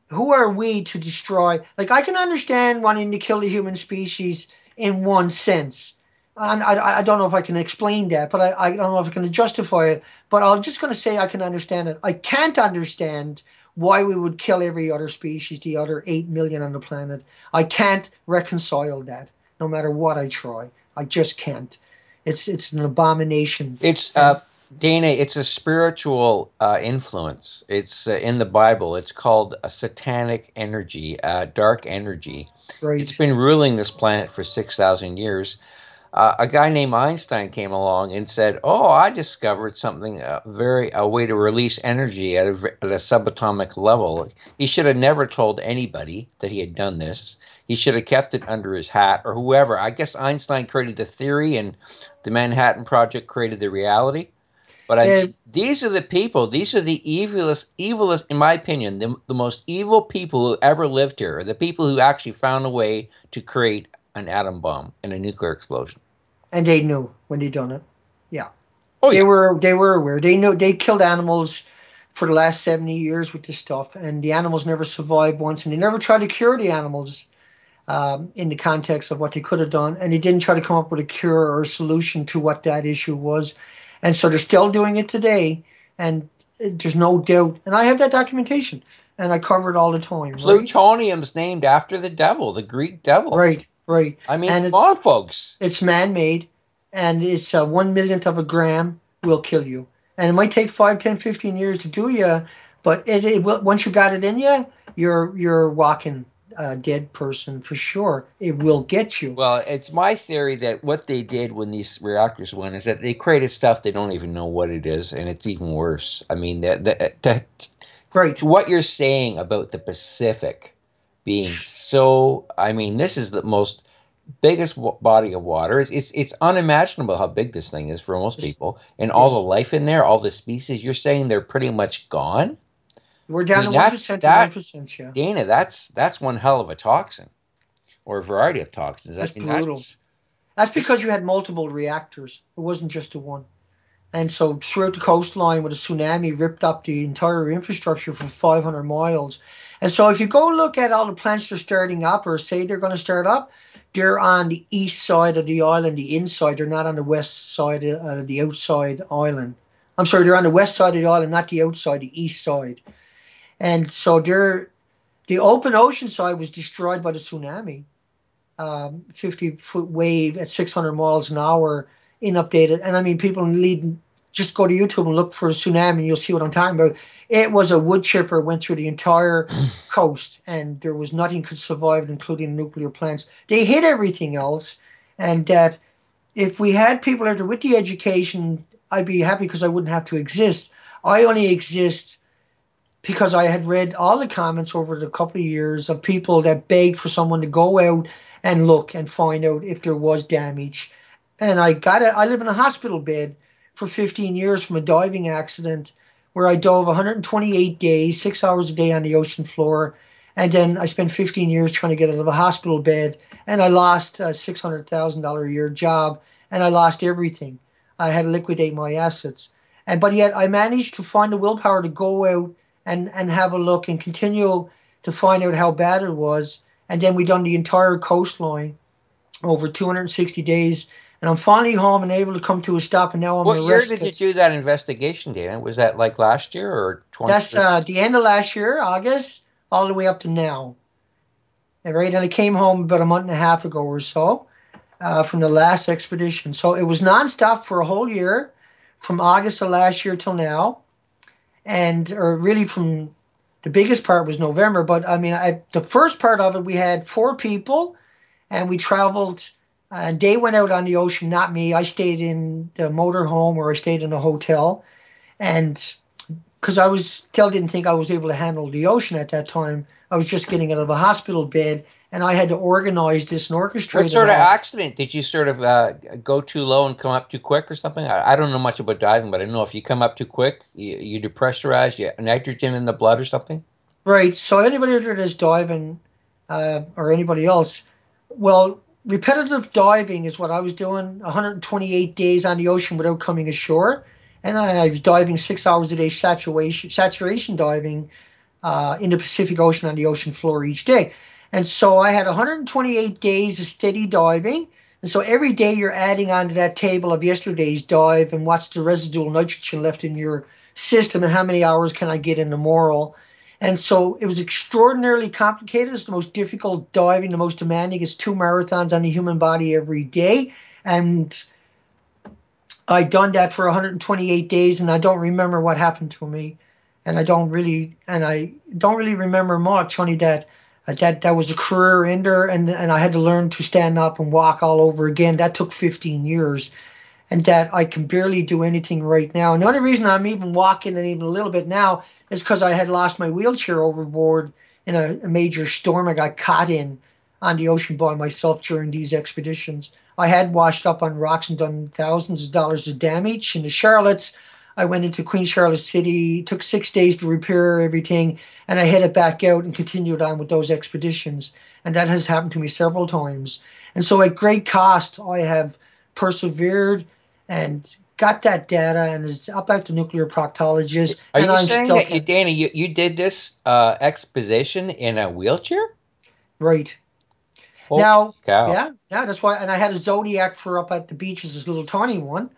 to destroy? Like, I can understand wanting to kill the human species in one sense, and I don't know if I can explain that, but I don't know if I can justify it, but I'm just going to say I can understand it. I can't understand why we would kill every other species, the other 8 million on the planet. I can't reconcile that, no matter what I try. I just can't. It's an abomination. It's Dana. It's a spiritual influence. It's in the Bible. It's called a satanic energy, dark energy. Right. It's been ruling this planet for 6,000 years. A guy named Einstein came along and said, "Oh, I discovered something a way to release energy at a subatomic level." He should have never told anybody that he had done this. He should have kept it under his hat, or whoever. I guess Einstein created the theory, and the Manhattan Project created the reality. But these are the people. These are the evilest, in my opinion, the most evil people who ever lived here. Are the people who actually found a way to create an atom bomb and a nuclear explosion. And they knew when they done it. Yeah. Oh, yeah. They were aware. They knew they killed animals for the last 70 years with this stuff, and the animals never survived once, and they never tried to cure the animals in the context of what they could have done, and they didn't try to come up with a cure or a solution to what that issue was. And so they're still doing it today, and there's no doubt. And I have that documentation, and I cover it all the time. Plutonium's named after the devil, the Greek devil. Right. Right. I mean, come on, folks. It's man-made, and it's 1/1,000,000th of a gram will kill you. And it might take 5, 10, 15 years to do you, but it will, once you got it in you, you're walking a dead person for sure. It will get you. Well, it's my theory that what they did when these reactors went is that they created stuff they don't even know what it is, and it's even worse. I mean, right. What you're saying about the Pacific being so, I mean, this is the most biggest body of water. It's unimaginable how big this thing is for most people, and all the life in there, all the species. You're saying they're pretty much gone. We're down to 1% to 1%. Yeah, Dana, that's one hell of a toxin, or a variety of toxins. That's brutal. That's because you had multiple reactors. It wasn't just the one. And so throughout the coastline, with a tsunami, ripped up the entire infrastructure for 500 miles. And so if you go look at all the plants they're starting up, or say they're going to start up, they're on the east side of the island, the inside. They're not on the west side, the outside island. I'm sorry, they're on the west side of the island, not the outside, the east side. And so the open ocean side was destroyed by the tsunami. 50-foot wave at 600 miles an hour, inundated. And I mean, people just go to YouTube and look for a tsunami, and you'll see what I'm talking about. It was a wood chipper, went through the entire coast, and there was nothing could survive, including nuclear plants. They hit everything else, and that if we had people out there with the education, I'd be happy because I wouldn't have to exist. I only exist because I had read all the comments over the couple of years of people that begged for someone to go out and look and find out if there was damage. And I live in a hospital bed for 15 years from a diving accident where I dove 128 days, 6 hours a day on the ocean floor. And then I spent 15 years trying to get out of a hospital bed, and I lost a $600,000 a year job, and I lost everything. I had to liquidate my assets. But yet I managed to find the willpower to go out and have a look and continue to find out how bad it was. And then we done the entire coastline over 260 days. And I'm finally home and able to come to a stop, and now I'm arrested. What year did you do that investigation, Dana? Was that like last year or 20? That's the end of last year, August, all the way up to now. Right? And I came home about a month and a half ago or so from the last expedition. So it was nonstop for a whole year, from August of last year till now. Or really from the biggest part was November. But I mean, the first part of it, we had 4 people, and we traveled. And they went out on the ocean, not me. I stayed in the motorhome, or I stayed in a hotel. And because I still didn't think I was able to handle the ocean at that time, I was just getting out of a hospital bed, and I had to organize this and orchestrate What it sort of all. accident? Did you sort of go too low and come up too quick or something? I don't know much about diving, but I know if you come up too quick, you depressurize, you nitrogen in the blood or something. Right. So anybody that is diving, or anybody else, well, repetitive diving is what I was doing. 128 days on the ocean without coming ashore, and I was diving 6 hours a day, saturation diving, in the Pacific Ocean on the ocean floor each day. And so I had 128 days of steady diving. And so every day you're adding onto that table of yesterday's dive and what's the residual nitrogen left in your system and how many hours can I get in tomorrow. And so it was extraordinarily complicated. It's the most difficult diving, the most demanding. It's 2 marathons on the human body every day. And I done that for 128 days, and I don't remember what happened to me, and I don't really remember much. Only that that was a career ender, and I had to learn to stand up and walk all over again. That took 15 years, and that I can barely do anything right now. And the only reason I'm even walking and even a little bit now is because I had lost my wheelchair overboard in a major storm I got caught in on the ocean by myself during these expeditions. I had washed up on rocks and done thousands of dollars of damage. In the Charlottes, I went into Queen Charlotte City. It took 6 days to repair everything, and I headed back out and continued on with those expeditions. And that has happened to me several times. And so at great cost, I have persevered and got that data and is up at the nuclear proctologist. Are and you I'm saying stuck that, Dana, you did this exposition in a wheelchair? right. Holy Now, cow. yeah, that's why. And I had a Zodiac for up at the beaches, this little tiny one,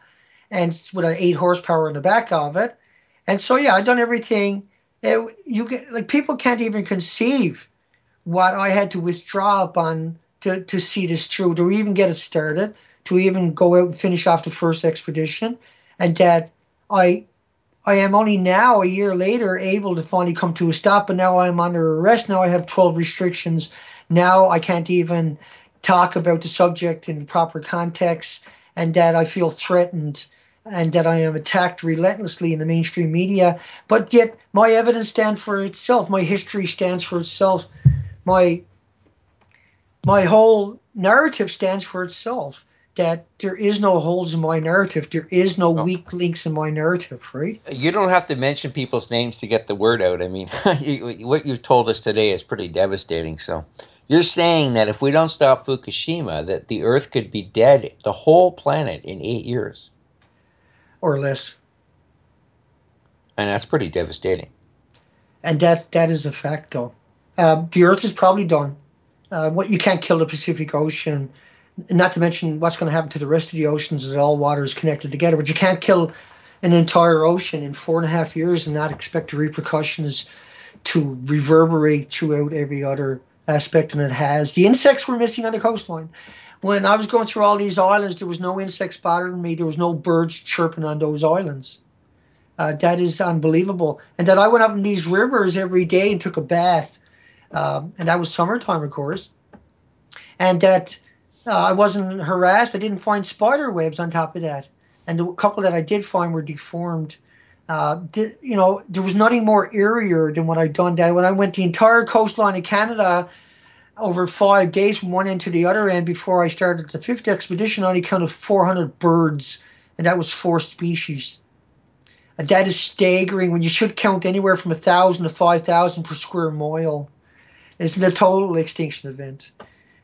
and with an 8 horsepower in the back of it. And so, yeah, I've done everything. You get like people can't even conceive what I had to withdraw upon to see this through, to even get it started, to even go out and finish off the first expedition, and that I I am only now, a year later, able to finally come to a stop, but now I'm under arrest. Now I have 12 restrictions. Now I can't even talk about the subject in the proper context, and that I feel threatened and that I am attacked relentlessly in the mainstream media. But yet my evidence stands for itself. My history stands for itself. My whole narrative stands for itself. That there is no holes in my narrative. There is no weak links in my narrative, right? You don't have to mention people's names to get the word out. I mean, what you've told us today is pretty devastating. So you're saying that if we don't stop Fukushima, that the Earth could be dead, the whole planet, in 8 years. Or less. And that's pretty devastating. And that is a fact, though. The Earth is probably done. What you can't kill the Pacific Ocean, not to mention what's going to happen to the rest of the oceans as all water is connected together. But you can't kill an entire ocean in 4.5 years and not expect the repercussions to reverberate throughout every other aspect, and it has. The insects were missing on the coastline. When I was going through all these islands, there was no insects bothering me. There was no birds chirping on those islands. That is unbelievable. And that I went up in these rivers every day and took a bath. And that was summertime, of course. And that I wasn't harassed. I didn't find spider webs on top of that. And the couple that I did find were deformed. There was nothing more eerier than what I'd done. That when I went the entire coastline of Canada over 5 days from one end to the other end before I started the 5th expedition, I only counted 400 birds, and that was 4 species. And that is staggering when you should count anywhere from 1,000 to 5,000 per square mile. It's the total extinction event.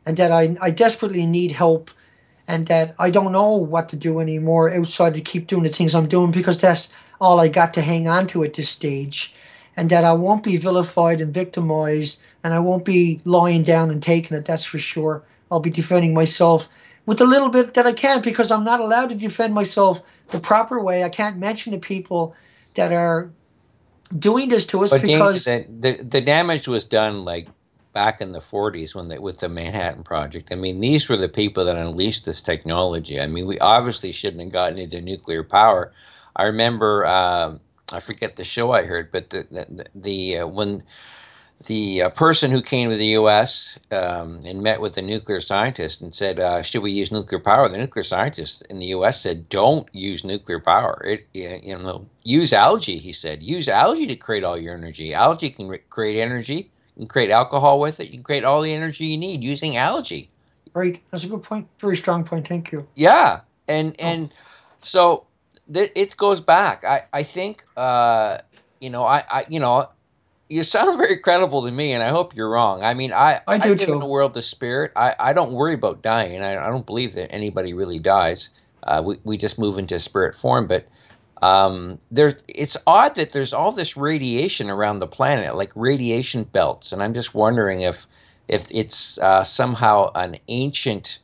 And that I desperately need help, and that I don't know what to do anymore outside to keep doing the things I'm doing, because that's all I got to hang on to at this stage. And that I won't be vilified and victimized, and I won't be lying down and taking it, that's for sure. I'll be defending myself with the little bit that I can, because I'm not allowed to defend myself the proper way. I can't mention the people that are doing this to us, but because the damage was done like back in the 40s with the Manhattan Project. I mean, these were the people that unleashed this technology. I mean, we obviously shouldn't have gotten into nuclear power. I remember, I forget the show I heard, but when the person who came to the U.S. And met with the nuclear scientist and said, "Should we use nuclear power?" The nuclear scientist in the U.S. said, "Don't use nuclear power. Use algae." He said, "Use algae to create all your energy. Algae can create energy, You can create alcohol with it. You can create all the energy you need using algae. Right. That's a good point. Very strong point. Thank you. Yeah, and so it goes back. I think you sound very credible to me, and I hope you're wrong. I mean, I I do live in a too. world of spirit. I don't worry about dying. I don't believe that anybody really dies. We just move into spirit form. But it's odd that there's all this radiation around the planet, like radiation belts, and I'm just wondering if it's somehow an ancient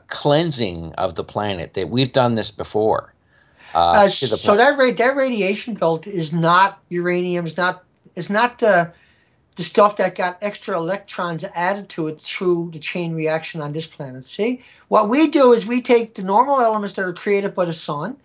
cleansing of the planet that we've done this before. To the So planet. that radiation belt is not uranium. It's not the stuff that got extra electrons added to it through the chain reaction on this planet. See, what we do is we take the normal elements that are created by the sun,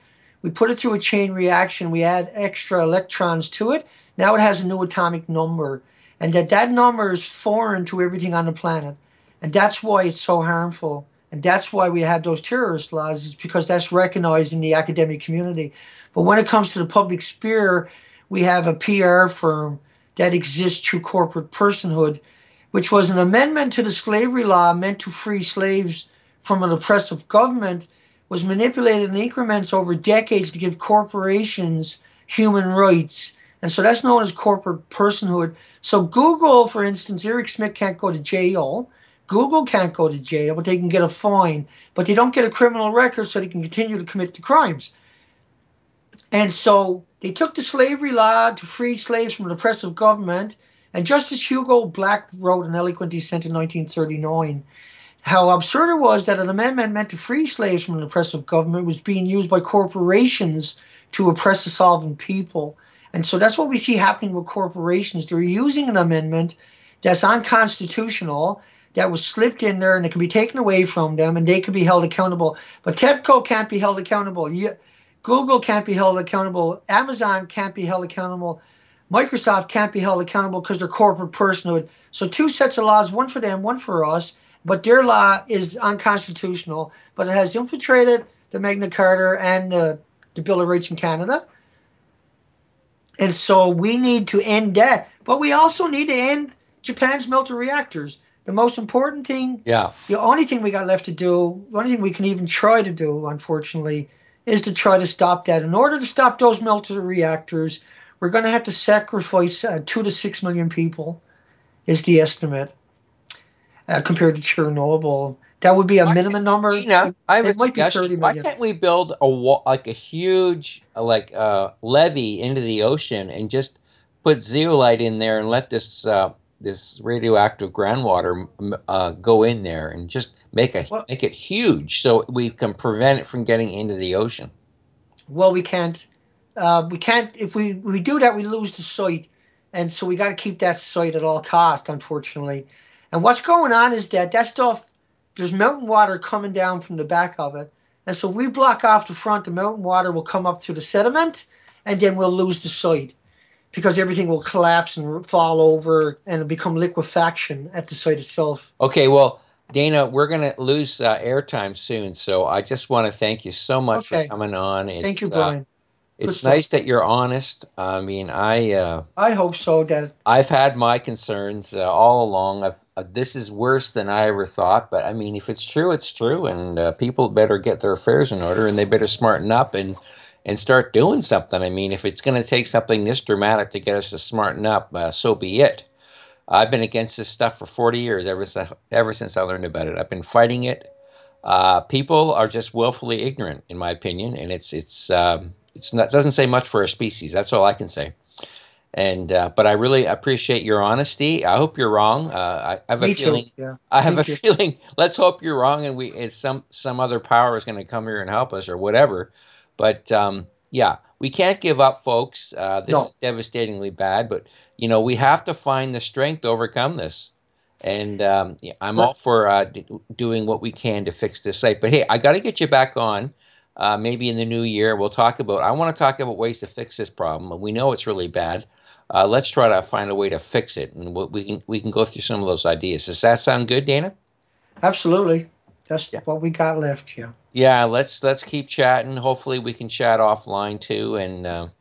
we put it through a chain reaction, we add extra electrons to it. Now it has a new atomic number, and that number is foreign to everything on the planet, and that's why it's so harmful. And that's why we have those terrorist laws, is because that's recognized in the academic community. But when it comes to the public sphere, we have a PR firm that exists through corporate personhood, which was an amendment to the slavery law meant to free slaves from an oppressive government, was manipulated in increments over decades to give corporations human rights. And so that's known as corporate personhood. So Google, for instance, Eric Schmidt can't go to jail. Google can't go to jail, but they can get a fine. But they don't get a criminal record, so they can continue to commit the crimes. And so they took the slavery law to free slaves from an oppressive government. And Justice Hugo Black wrote an eloquent dissent in 1939 how absurd it was that an amendment meant to free slaves from an oppressive government was being used by corporations to oppress the solvent people. And so that's what we see happening with corporations. They're using an amendment that's unconstitutional, that was slipped in there, and it can be taken away from them, and they can be held accountable. But TEPCO can't be held accountable. Google can't be held accountable. Amazon can't be held accountable. Microsoft can't be held accountable because they're corporate personhood. So two sets of laws, one for them, one for us. But their law is unconstitutional. But it has infiltrated the Magna Carta and the Bill of Rights in Canada. And so we need to end that. But we also need to end Japan's melter reactors. The most important thing, the only thing we got left to do, the only thing we can even try to do, unfortunately, is to try to stop that. In order to stop those melter reactors, we're going to have to sacrifice 2 to 6 million people, is the estimate, compared to Chernobyl. That would be a minimum number. Tina, I have it a might be suggestion. 30 Why million. can't we build a wall, like a huge levee into the ocean, and just put zeolite in there and let this radioactive groundwater go in there, and just make it huge so we can prevent it from getting into the ocean? Well, we can't. We can't. If we do that, we lose the site, and so we got to keep that site at all cost, unfortunately. And what's going on is that stuff, there's mountain water coming down from the back of it, and so if we block off the front, the mountain water will come up through the sediment, and then we'll lose the site, because everything will collapse and fall over and it'll become liquefaction at the site itself. Okay, well, Dana, we're going to lose airtime soon, so I just want to thank you so much for coming on. Thank you, Brian. It's nice that you're honest. I mean, I hope so. I've had my concerns all along. This is worse than I ever thought, but I mean, if it's true, it's true, and people better get their affairs in order, and they better smarten up and start doing something. I mean, if it's going to take something this dramatic to get us to smarten up, so be it. I've been against this stuff for 40 years, ever since I learned about it. I've been fighting it. People are just willfully ignorant, in my opinion, and it's not, doesn't say much for a species. That's all I can say. And but I really appreciate your honesty. I hope you're wrong. I have a feeling. Yeah. I have a feeling. Let's hope you're wrong, and some other power is going to come here and help us, or whatever. But yeah, we can't give up, folks. This is devastatingly bad. But we have to find the strength to overcome this. And I'm all for doing what we can to fix this site. But hey, I got to get you back on. Maybe in the new year, I want to talk about ways to fix this problem. We know it's really bad. Let's try to find a way to fix it, and we can go through some of those ideas. Does that sound good, Dana? Absolutely. That's what we got left. Yeah. Yeah. Let's keep chatting. Hopefully, we can chat offline too. And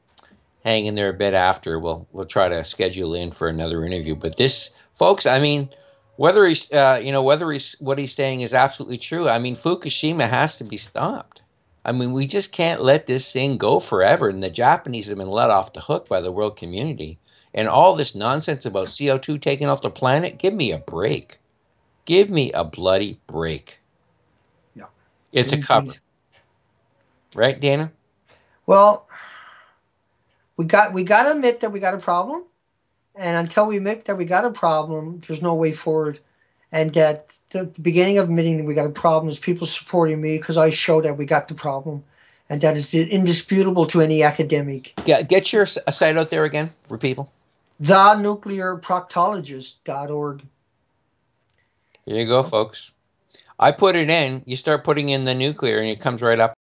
hang in there a bit after. We'll try to schedule in for another interview. But this, folks, I mean, whether he's what he's saying is absolutely true. I mean, Fukushima has to be stopped. I mean, we just can't let this thing go forever. And the Japanese have been let off the hook by the world community. And all this nonsense about CO2 taking off the planet, give me a break. Give me a bloody break. Yeah. It's a cover. Right, Dana? Well, we got to admit that we got a problem. And until we admit that we got a problem, there's no way forward. And that the beginning of admitting that we got a problem is people supporting me because I show that we got the problem. And that is indisputable to any academic. Get your site out there again for people. TheNuclearProctologist.org. There you go, folks. I put it in. You start putting in the nuclear and it comes right up.